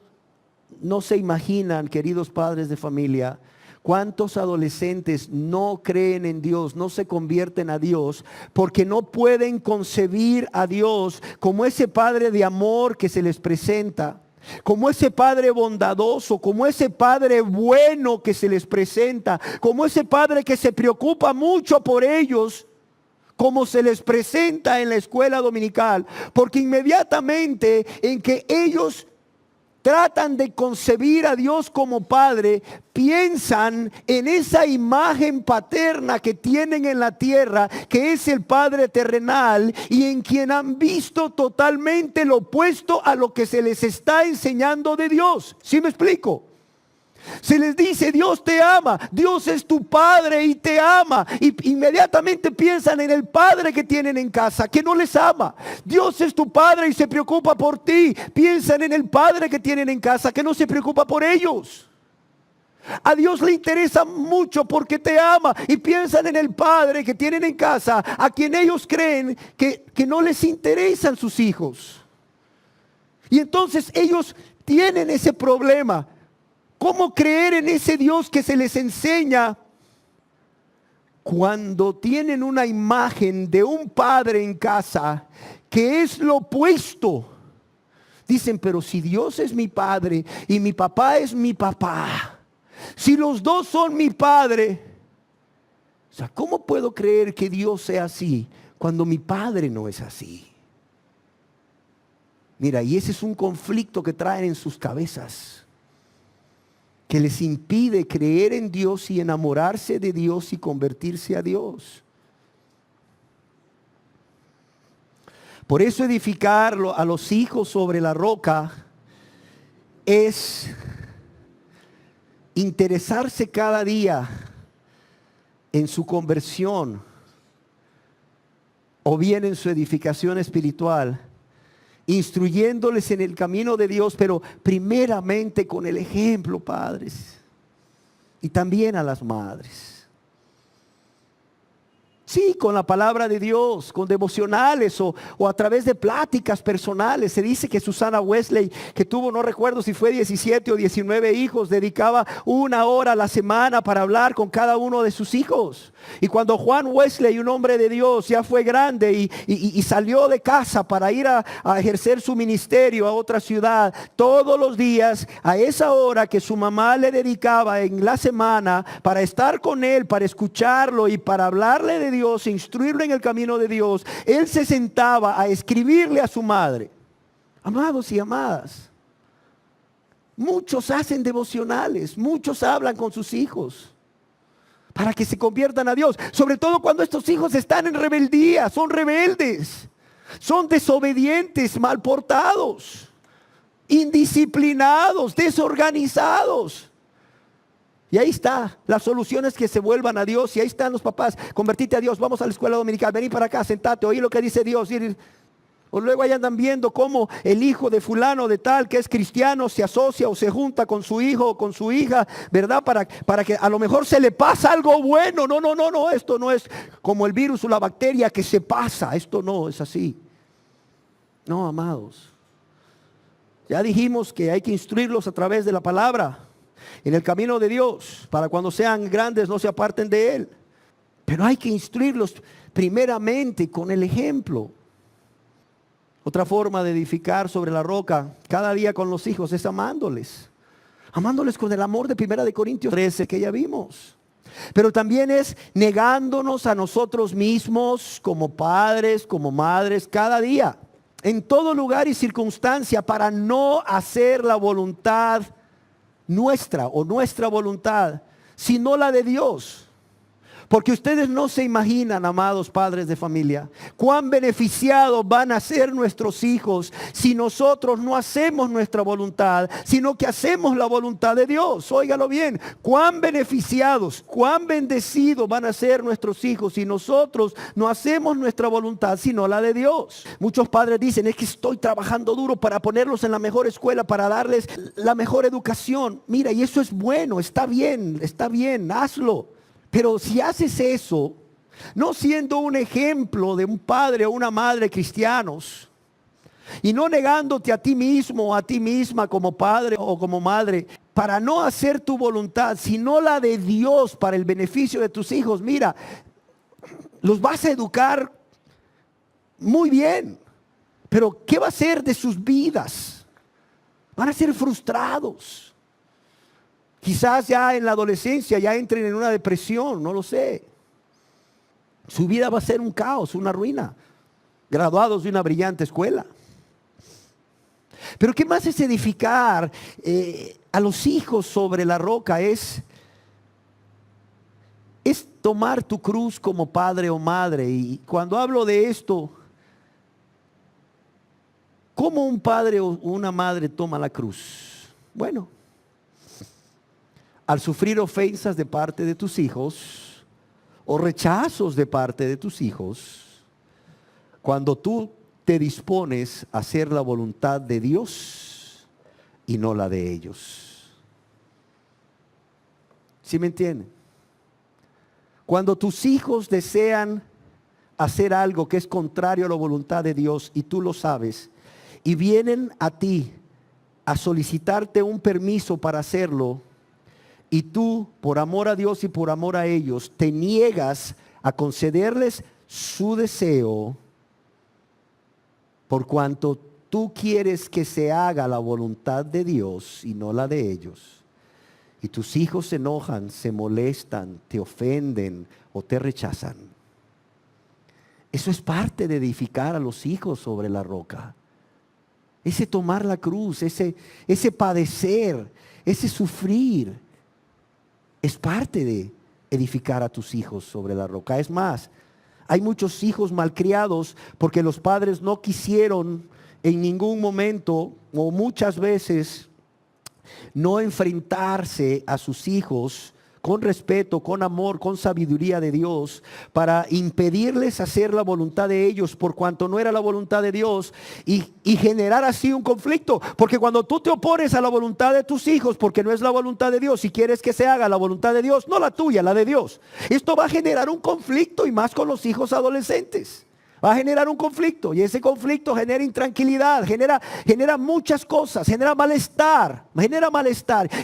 S1: se imaginan, queridos padres de familia, cuántos adolescentes no creen en Dios, no se convierten a Dios, porque no pueden concebir a Dios como ese Padre de amor que se les presenta, como ese Padre bondadoso, como ese Padre bueno que se les presenta, como ese Padre que se preocupa mucho por ellos, como se les presenta en la escuela dominical, porque inmediatamente en que ellos tratan de concebir a Dios como Padre, piensan en esa imagen paterna que tienen en la tierra, que es el Padre terrenal, y en quien han visto totalmente lo opuesto a lo que se les está enseñando de Dios. ¿Sí me explico? Se les dice, Dios te ama, Dios es tu Padre y te ama. Y inmediatamente piensan en el Padre que tienen en casa, que no les ama. Dios es tu Padre y se preocupa por ti. Piensan en el Padre que tienen en casa, que no se preocupa por ellos. A Dios le interesa mucho porque te ama. Y piensan en el Padre que tienen en casa, a quien ellos creen que no les interesan sus hijos. Y entonces ellos tienen ese problema. ¿Cómo creer en ese Dios que se les enseña cuando tienen una imagen de un padre en casa que es lo opuesto? Dicen, pero si Dios es mi padre y mi papá es mi papá, si los dos son mi padre, o sea, ¿cómo puedo creer que Dios sea así cuando mi padre no es así? Mira, y ese es un conflicto que traen en sus cabezas, que les impide creer en Dios y enamorarse de Dios y convertirse a Dios. Por eso edificar a los hijos sobre la roca es interesarse cada día en su conversión o bien en su edificación espiritual, instruyéndoles en el camino de Dios, pero primeramente con el ejemplo, padres, y también a las madres. Sí, con la palabra de Dios, con devocionales o a través de pláticas personales. Se dice que Susana Wesley, que tuvo, no recuerdo si fue 17 o 19 hijos, dedicaba 1 hora a la semana para hablar con cada uno de sus hijos. Y cuando Juan Wesley, un hombre de Dios, ya fue grande y salió de casa para ir a ejercer su ministerio a otra ciudad, todos los días a esa hora que su mamá le dedicaba en la semana para estar con él, para escucharlo y para hablarle de Dios, instruirlo en el camino de Dios, él se sentaba a escribirle a su madre. Amados y amadas, muchos hacen devocionales, muchos hablan con sus hijos para que se conviertan a Dios, sobre todo cuando estos hijos están en rebeldía, son rebeldes, son desobedientes, mal portados, indisciplinados, desorganizados. Y ahí está, las soluciones que se vuelvan a Dios. Y ahí están los papás, convertite a Dios, vamos a la escuela dominical, vení para acá, sentate, oí lo que dice Dios. O luego ahí andan viendo cómo el hijo de fulano de tal que es cristiano se asocia o se junta con su hijo o con su hija, ¿verdad? Para que a lo mejor se le pasa algo bueno. No, esto no es como el virus o la bacteria que se pasa. Esto no es así. No, amados. Ya dijimos que hay que instruirlos a través de la palabra, en el camino de Dios, para cuando sean grandes no se aparten de Él. Pero hay que instruirlos primeramente con el ejemplo. Otra forma de edificar sobre la roca cada día con los hijos es amándoles. Amándoles con el amor de 1 Corintios 13 que ya vimos. Pero también es negándonos a nosotros mismos como padres, como madres, cada día, en todo lugar y circunstancia, para no hacer la voluntad nuestra o nuestra voluntad, sino la de Dios. Porque ustedes no se imaginan, amados padres de familia, cuán beneficiados van a ser nuestros hijos si nosotros no hacemos nuestra voluntad, sino que hacemos la voluntad de Dios. Óigalo bien, cuán beneficiados, cuán bendecidos van a ser nuestros hijos si nosotros no hacemos nuestra voluntad, sino la de Dios. Muchos padres dicen, es que estoy trabajando duro para ponerlos en la mejor escuela, para darles la mejor educación. Mira, y eso es bueno, está bien, hazlo. Pero si haces eso, no siendo un ejemplo de un padre o una madre cristianos, y no negándote a ti mismo o a ti misma como padre o como madre, para no hacer tu voluntad, sino la de Dios para el beneficio de tus hijos, mira, los vas a educar muy bien, pero ¿qué va a ser de sus vidas? Van a ser frustrados. Quizás ya en la adolescencia ya entren en una depresión, no lo sé. Su vida va a ser un caos, una ruina. Graduados de una brillante escuela. Pero ¿qué más es edificar a los hijos sobre la roca? Es tomar tu cruz como padre o madre. Y cuando hablo de esto, ¿cómo un padre o una madre toma la cruz? Bueno, al sufrir ofensas de parte de tus hijos o rechazos de parte de tus hijos, cuando tú te dispones a hacer la voluntad de Dios y no la de ellos. ¿Sí me entienden? Cuando tus hijos desean hacer algo que es contrario a la voluntad de Dios y tú lo sabes, y vienen a ti a solicitarte un permiso para hacerlo, y tú, por amor a Dios y por amor a ellos, te niegas a concederles su deseo, por cuanto tú quieres que se haga la voluntad de Dios y no la de ellos. Y tus hijos se enojan, se molestan, te ofenden o te rechazan. Eso es parte de edificar a los hijos sobre la roca. Ese tomar la cruz, ese padecer, ese sufrir, es parte de edificar a tus hijos sobre la roca. Es más, hay muchos hijos malcriados porque los padres no quisieron en ningún momento o muchas veces no enfrentarse a sus hijos con respeto, con amor, con sabiduría de Dios, para impedirles hacer la voluntad de ellos por cuanto no era la voluntad de Dios y generar así un conflicto. Porque cuando tú te opones a la voluntad de tus hijos porque no es la voluntad de Dios y quieres que se haga la voluntad de Dios, no la tuya, la de Dios, esto va a generar un conflicto, y más con los hijos adolescentes. Va a generar un conflicto, y ese conflicto genera intranquilidad, genera muchas cosas, genera malestar,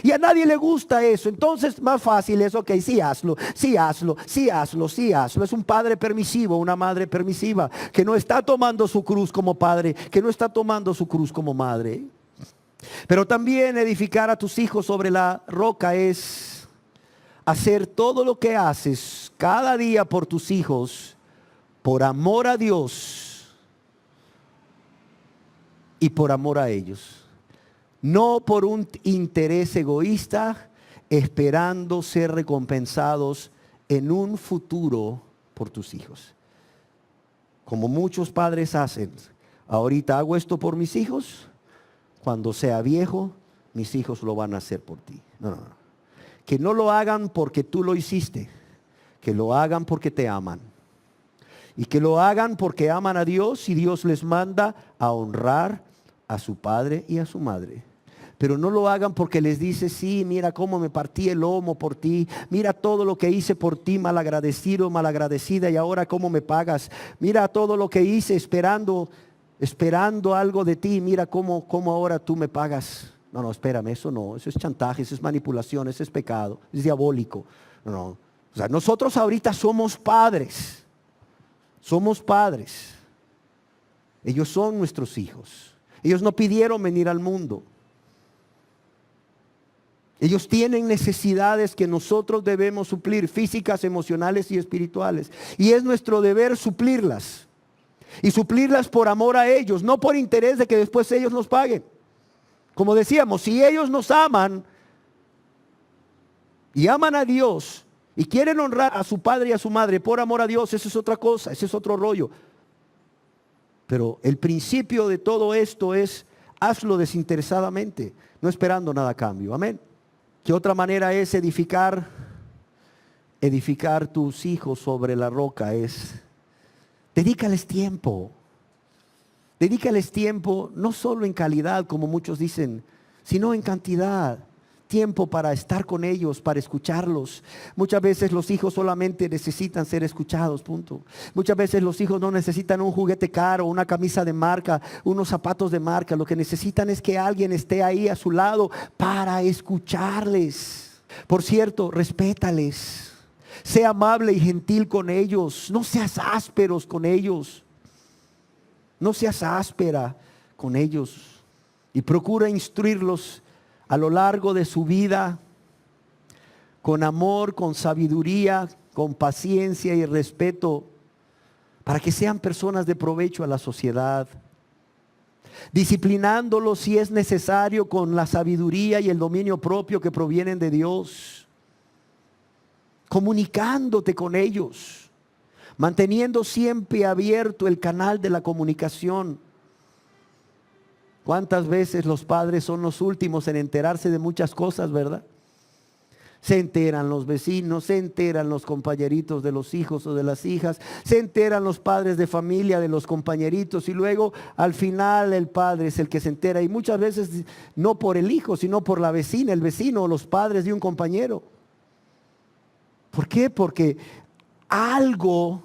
S1: y a nadie le gusta eso. Entonces más fácil es, ok, sí hazlo. Es un padre permisivo, una madre permisiva, que no está tomando su cruz como padre, que no está tomando su cruz como madre. Pero también edificar a tus hijos sobre la roca es hacer todo lo que haces cada día por tus hijos, por amor a Dios y por amor a ellos. No por un interés egoísta, esperando ser recompensados en un futuro por tus hijos. Como muchos padres hacen. Ahorita hago esto por mis hijos, cuando sea viejo, mis hijos lo van a hacer por ti. No. Que no lo hagan porque tú lo hiciste, que lo hagan porque te aman. Y que lo hagan porque aman a Dios, y Dios les manda a honrar a su padre y a su madre. Pero no lo hagan porque les dice, sí, mira cómo me partí el lomo por ti, mira todo lo que hice por ti, malagradecido, malagradecida, y ahora cómo me pagas. Mira todo lo que hice esperando algo de ti, mira cómo ahora tú me pagas. No, espérame, eso es chantaje, eso es manipulación, eso es pecado, es diabólico. No. O sea, nosotros ahorita somos padres. Somos padres. Ellos son nuestros hijos. Ellos no pidieron venir al mundo. Ellos tienen necesidades que nosotros debemos suplir, físicas, emocionales y espirituales. Y es nuestro deber suplirlas. Y suplirlas por amor a ellos, no por interés de que después ellos nos paguen. Como decíamos, si ellos nos aman y aman a Dios y quieren honrar a su padre y a su madre por amor a Dios, eso es otra cosa, ese es otro rollo. Pero el principio de todo esto es: hazlo desinteresadamente, no esperando nada a cambio. Amén. ¿Qué otra manera es edificar tus hijos sobre la roca? Es: dedícales tiempo. Dedícales tiempo, no solo en calidad, como muchos dicen, sino en cantidad. Tiempo para estar con ellos, para escucharlos. Muchas veces los hijos solamente necesitan ser escuchados, punto. Muchas veces los hijos no necesitan un juguete caro, una camisa de marca, unos zapatos de marca. Lo que necesitan es que alguien esté ahí a su lado para escucharles. Por cierto, respétales. Sea amable y gentil con ellos. No seas ásperos con ellos. No seas áspera con ellos. Y procura instruirlos a lo largo de su vida con amor, con sabiduría, con paciencia y respeto, para que sean personas de provecho a la sociedad. Disciplinándolos si es necesario con la sabiduría y el dominio propio que provienen de Dios. Comunicándote con ellos, manteniendo siempre abierto el canal de la comunicación. ¿Cuántas veces los padres son los últimos en enterarse de muchas cosas, verdad? Se enteran los vecinos, se enteran los compañeritos de los hijos o de las hijas, se enteran los padres de familia de los compañeritos, y luego al final el padre es el que se entera, y muchas veces no por el hijo, sino por la vecina, el vecino o los padres de un compañero. ¿Por qué? Porque algo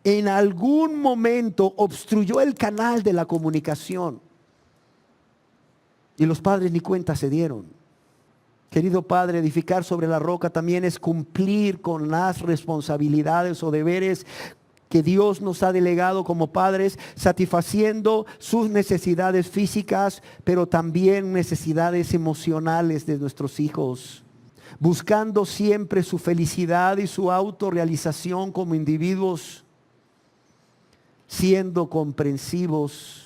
S1: en algún momento obstruyó el canal de la comunicación. Y los padres ni cuenta se dieron. Querido padre, edificar sobre la roca también es cumplir con las responsabilidades o deberes que Dios nos ha delegado como padres, satisfaciendo sus necesidades físicas, pero también necesidades emocionales de nuestros hijos. Buscando siempre su felicidad y su autorrealización como individuos, siendo comprensivos,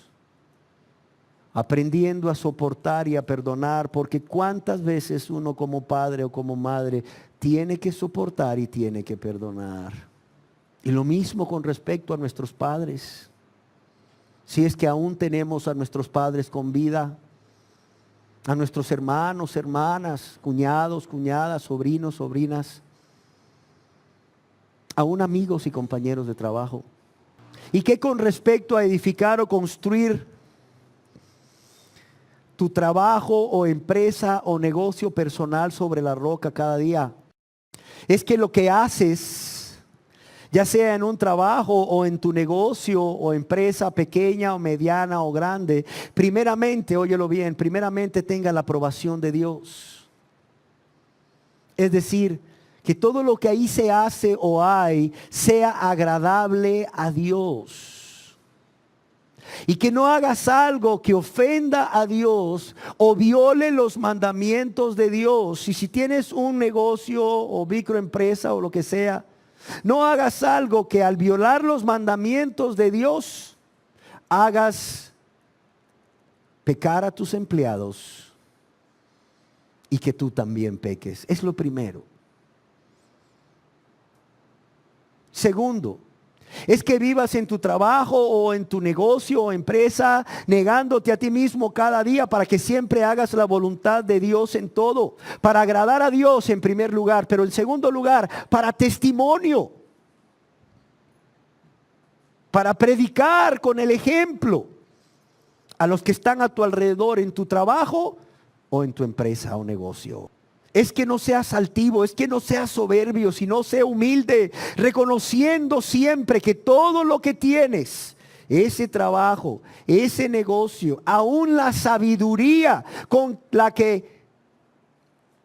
S1: aprendiendo a soportar y a perdonar, porque cuántas veces uno como padre o como madre tiene que soportar y tiene que perdonar. Y lo mismo con respecto a nuestros padres. Si es que aún tenemos a nuestros padres con vida, a nuestros hermanos, hermanas, cuñados, cuñadas, sobrinos, sobrinas, aún amigos y compañeros de trabajo. Y que con respecto a edificar o construir tu trabajo o empresa o negocio personal sobre la roca cada día, es que lo que haces, ya sea en un trabajo o en tu negocio o empresa pequeña o mediana o grande, primeramente, óyelo bien, primeramente tenga la aprobación de Dios. Es decir, que todo lo que ahí se hace o hay sea agradable a Dios. Y que no hagas algo que ofenda a Dios o viole los mandamientos de Dios. Y si tienes un negocio o microempresa o lo que sea, no hagas algo que al violar los mandamientos de Dios hagas pecar a tus empleados y que tú también peques. Es lo primero. Segundo, es que vivas en tu trabajo o en tu negocio o empresa negándote a ti mismo cada día para que siempre hagas la voluntad de Dios en todo. Para agradar a Dios en primer lugar, pero en segundo lugar, para testimonio. Para predicar con el ejemplo a los que están a tu alrededor en tu trabajo o en tu empresa o negocio. Es que no seas altivo, es que no seas soberbio, sino sea humilde, reconociendo siempre que todo lo que tienes, ese trabajo, ese negocio, aún la sabiduría con la que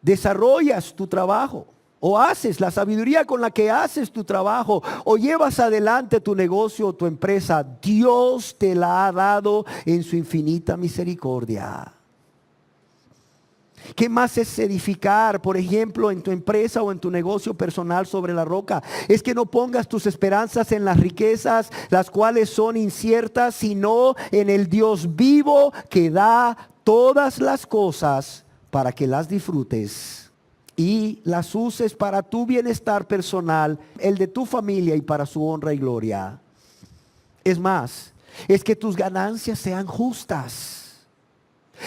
S1: desarrollas tu trabajo, o haces, la sabiduría con la que haces tu trabajo, o llevas adelante tu negocio o tu empresa, Dios te la ha dado en su infinita misericordia. ¿Qué más es edificar, por ejemplo, en tu empresa o en tu negocio personal sobre la roca? Es que no pongas tus esperanzas en las riquezas, las cuales son inciertas, sino en el Dios vivo que da todas las cosas para que las disfrutes y las uses para tu bienestar personal, el de tu familia y para su honra y gloria. Es más, es que tus ganancias sean justas.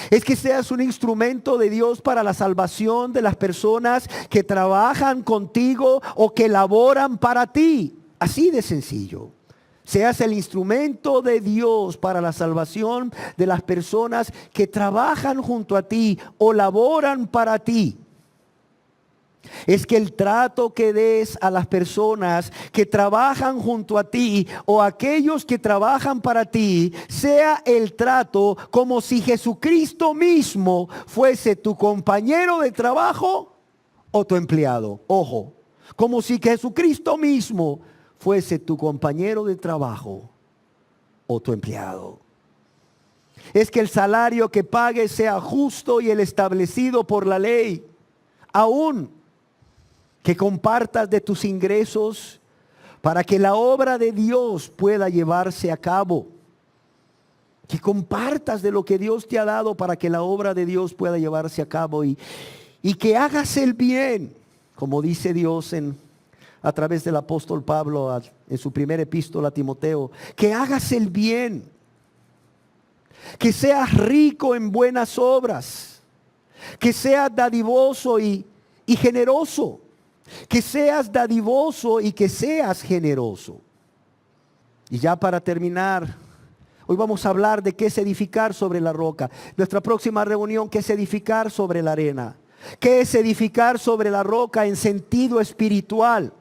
S1: Es que seas un instrumento de Dios para la salvación de las personas que trabajan contigo o que laboran para ti. Así de sencillo. Seas el instrumento de Dios para la salvación de las personas que trabajan junto a ti o laboran para ti. Es que el trato que des a las personas que trabajan junto a ti o aquellos que trabajan para ti sea el trato como si Jesucristo mismo fuese tu compañero de trabajo o tu empleado. Ojo, como si Jesucristo mismo fuese tu compañero de trabajo o tu empleado. Es que el salario que pagues sea justo y el establecido por la ley. Aún que compartas de tus ingresos para que la obra de Dios pueda llevarse a cabo. Que compartas de lo que Dios te ha dado para que la obra de Dios pueda llevarse a cabo. Y que hagas el bien, como dice Dios a través del apóstol Pablo en su primera epístola a Timoteo. Que hagas el bien. Que seas rico en buenas obras. Que seas dadivoso y generoso. Que seas dadivoso y que seas generoso. Y ya para terminar, hoy vamos a hablar de qué es edificar sobre la roca. Nuestra próxima reunión, qué es edificar sobre la arena. ¿Qué es edificar sobre la roca en sentido espiritual?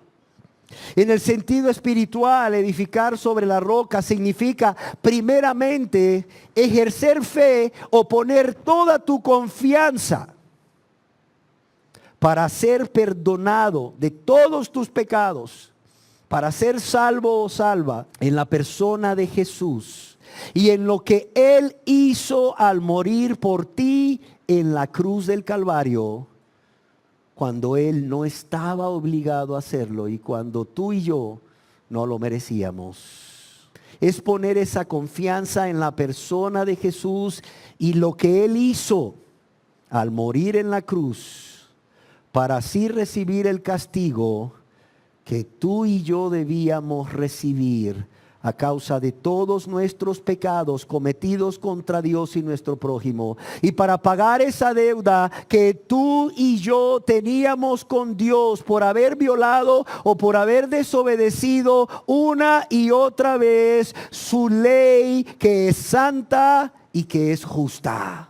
S1: En el sentido espiritual, edificar sobre la roca significa primeramente ejercer fe o poner toda tu confianza para ser perdonado de todos tus pecados, para ser salvo o salva en la persona de Jesús y en lo que Él hizo al morir por ti en la cruz del Calvario, cuando Él no estaba obligado a hacerlo y cuando tú y yo no lo merecíamos. Es poner esa confianza en la persona de Jesús y lo que Él hizo al morir en la cruz, para así recibir el castigo que tú y yo debíamos recibir a causa de todos nuestros pecados cometidos contra Dios y nuestro prójimo. Y para pagar esa deuda que tú y yo teníamos con Dios por haber violado o por haber desobedecido una y otra vez su ley, que es santa y que es justa.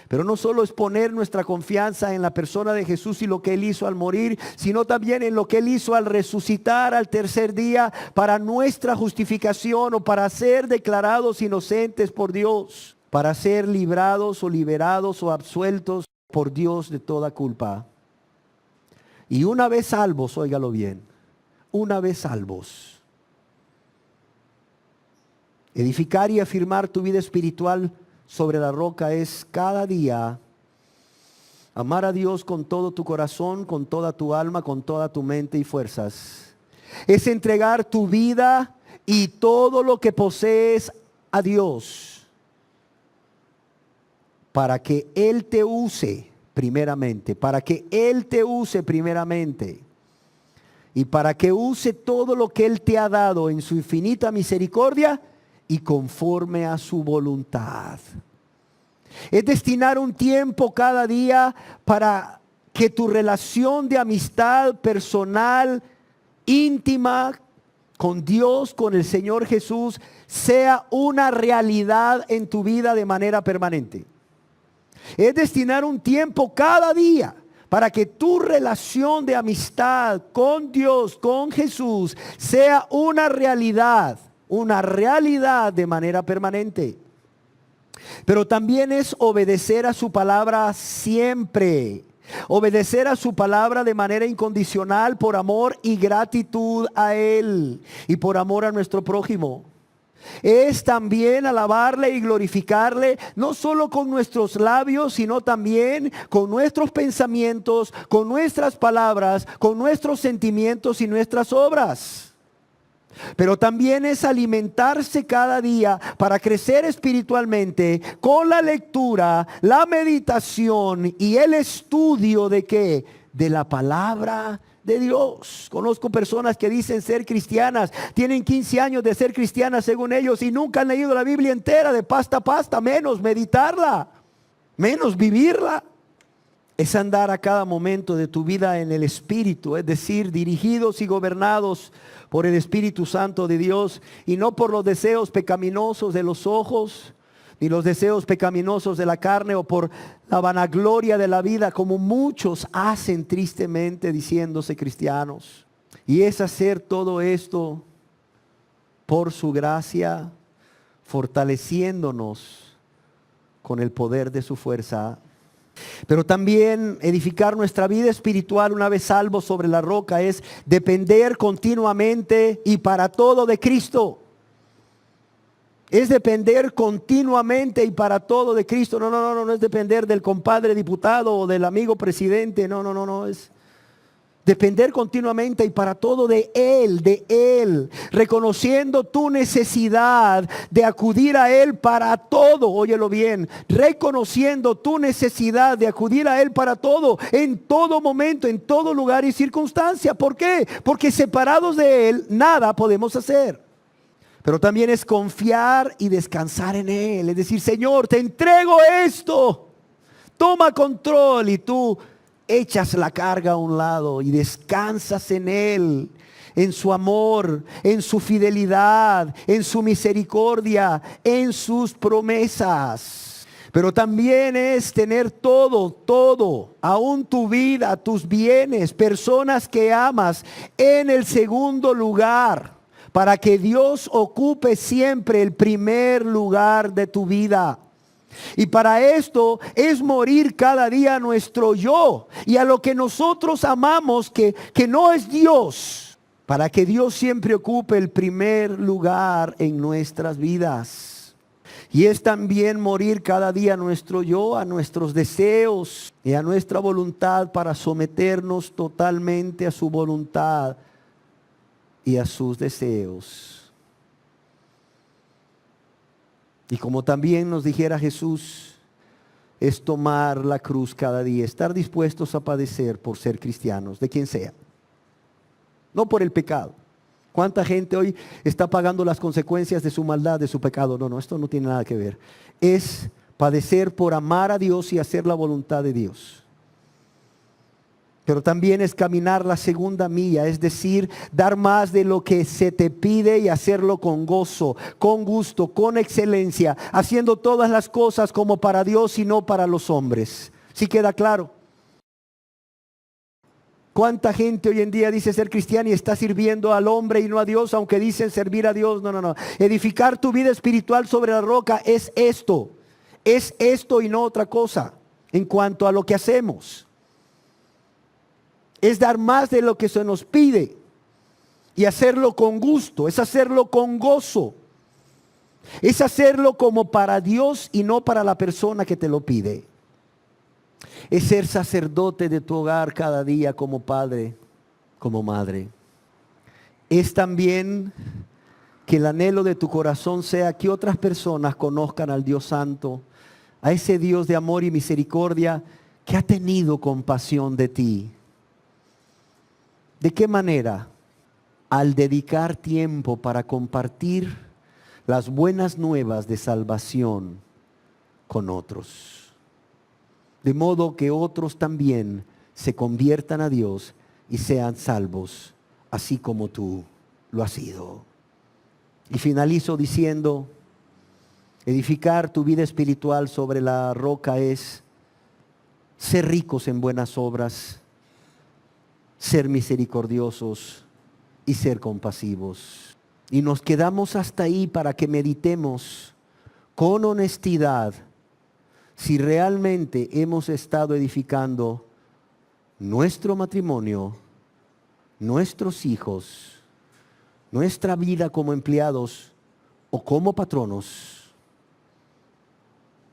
S1: Pero no solo es poner nuestra confianza en la persona de Jesús y lo que Él hizo al morir, sino también en lo que Él hizo al resucitar al tercer día para nuestra justificación o para ser declarados inocentes por Dios, para ser librados o liberados o absueltos por Dios de toda culpa. Y una vez salvos, óigalo bien, una vez salvos, edificar y afirmar tu vida espiritual sobre la roca es cada día amar a Dios con todo tu corazón, con toda tu alma, con toda tu mente y fuerzas. Es entregar tu vida y todo lo que posees a Dios para que Él te use primeramente, para que Él te use primeramente y para que use todo lo que Él te ha dado en su infinita misericordia y conforme a su voluntad. Es destinar un tiempo cada día para que tu relación de amistad personal, íntima con Dios, con el Señor Jesús, sea una realidad en tu vida de manera permanente. Es destinar un tiempo cada día para que tu relación de amistad con Dios, con Jesús, sea una realidad de manera permanente. Pero también es obedecer a su palabra siempre. Obedecer a su palabra de manera incondicional por amor y gratitud a Él y por amor a nuestro prójimo. Es también alabarle y glorificarle, no solo con nuestros labios, sino también con nuestros pensamientos, con nuestras palabras, con nuestros sentimientos y nuestras obras. Pero también es alimentarse cada día para crecer espiritualmente con la lectura, la meditación y el estudio de ¿qué? De la palabra de Dios. Conozco personas que dicen ser cristianas, tienen 15 años de ser cristianas según ellos y nunca han leído la Biblia entera de pasta a pasta, menos meditarla, menos vivirla. Es andar a cada momento de tu vida en el Espíritu, es decir, dirigidos y gobernados por el Espíritu Santo de Dios y no por los deseos pecaminosos de los ojos, ni los deseos pecaminosos de la carne o por la vanagloria de la vida, como muchos hacen tristemente diciéndose cristianos. Y es hacer todo esto por su gracia, fortaleciéndonos con el poder de su fuerza. Pero también edificar nuestra vida espiritual una vez salvos sobre la roca es depender continuamente y para todo de Cristo. Es depender continuamente y para todo de Cristo. No es depender del compadre diputado o del amigo presidente. No, es depender continuamente y para todo de Él, reconociendo tu necesidad de acudir a Él para todo, óyelo bien, reconociendo tu necesidad de acudir a Él para todo, en todo momento, en todo lugar y circunstancia. ¿Por qué? Porque separados de Él, nada podemos hacer. Pero también es confiar y descansar en Él, es decir, Señor, te entrego esto, toma control y tú echas la carga a un lado y descansas en Él, en su amor, en su fidelidad, en su misericordia, en sus promesas. Pero también es tener todo, aún tu vida, tus bienes, personas que amas en el segundo lugar, para que Dios ocupe siempre el primer lugar de tu vida. Y para esto es morir cada día a nuestro yo y a lo que nosotros amamos que no es Dios, para que Dios siempre ocupe el primer lugar en nuestras vidas. Y es también morir cada día a nuestro yo, a nuestros deseos y a nuestra voluntad para someternos totalmente a su voluntad y a sus deseos. Y como también nos dijera Jesús, es tomar la cruz cada día, estar dispuestos a padecer por ser cristianos, de quien sea, no por el pecado. ¿Cuánta gente hoy está pagando las consecuencias de su maldad, de su pecado? No, esto no tiene nada que ver. Es padecer por amar a Dios y hacer la voluntad de Dios. Pero también es caminar la segunda milla, es decir, dar más de lo que se te pide y hacerlo con gozo, con gusto, con excelencia, haciendo todas las cosas como para Dios y no para los hombres. ¿Sí queda claro? ¿Cuánta gente hoy en día dice ser cristiana y está sirviendo al hombre y no a Dios, aunque dicen servir a Dios? No. Edificar tu vida espiritual sobre la roca es esto y no otra cosa en cuanto a lo que hacemos. Es dar más de lo que se nos pide y hacerlo con gusto, es hacerlo con gozo, es hacerlo como para Dios y no para la persona que te lo pide. Es ser sacerdote de tu hogar cada día como padre, como madre. Es también que el anhelo de tu corazón sea que otras personas conozcan al Dios Santo, a ese Dios de amor y misericordia que ha tenido compasión de ti. ¿De qué manera? Al dedicar tiempo para compartir las buenas nuevas de salvación con otros. De modo que otros también se conviertan a Dios y sean salvos, así como tú lo has sido. Y finalizo diciendo, edificar tu vida espiritual sobre la roca es ser ricos en buenas obras, ser misericordiosos y ser compasivos. Y nos quedamos hasta ahí para que meditemos con honestidad si realmente hemos estado edificando nuestro matrimonio, nuestros hijos, nuestra vida como empleados o como patronos,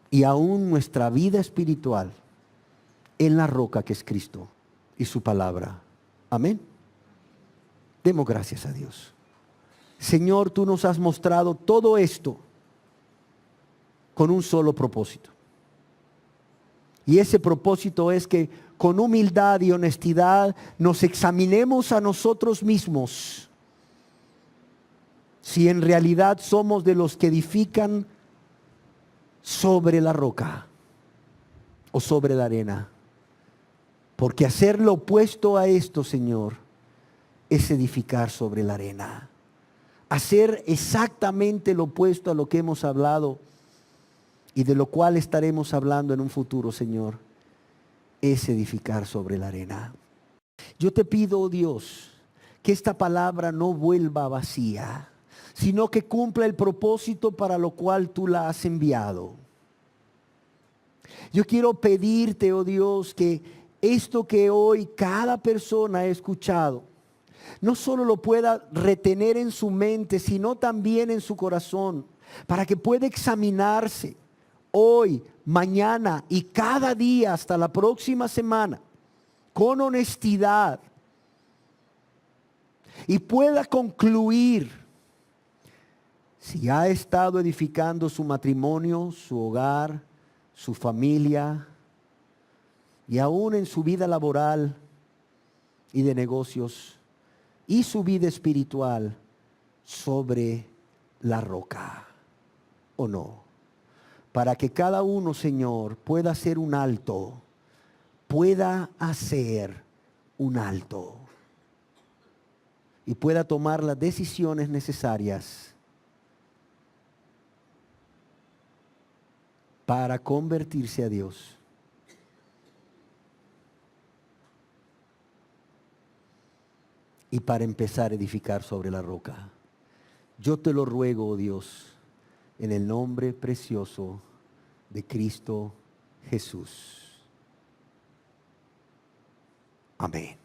S1: y aún nuestra vida espiritual en la roca que es Cristo y su palabra. Amén. Demos gracias a Dios. Señor, tú nos has mostrado todo esto con un solo propósito. Y ese propósito es que con humildad y honestidad nos examinemos a nosotros mismos si en realidad somos de los que edifican sobre la roca o sobre la arena. Porque hacer lo opuesto a esto, Señor, es edificar sobre la arena. Hacer exactamente lo opuesto a lo que hemos hablado y de lo cual estaremos hablando en un futuro, Señor, es edificar sobre la arena. Yo te pido, oh Dios, que esta palabra no vuelva vacía, sino que cumpla el propósito para lo cual tú la has enviado. Yo quiero pedirte, oh Dios, que esto que hoy cada persona ha escuchado, no solo lo pueda retener en su mente, sino también en su corazón, para que pueda examinarse hoy, mañana y cada día hasta la próxima semana con honestidad y pueda concluir si ha estado edificando su matrimonio, su hogar, su familia y aún en su vida laboral y de negocios y su vida espiritual sobre la roca o no. Para que cada uno, Señor, pueda hacer un alto, pueda hacer un alto y pueda tomar las decisiones necesarias para convertirse a Dios. Y para empezar a edificar sobre la roca. Yo te lo ruego, oh Dios, en el nombre precioso de Cristo Jesús. Amén.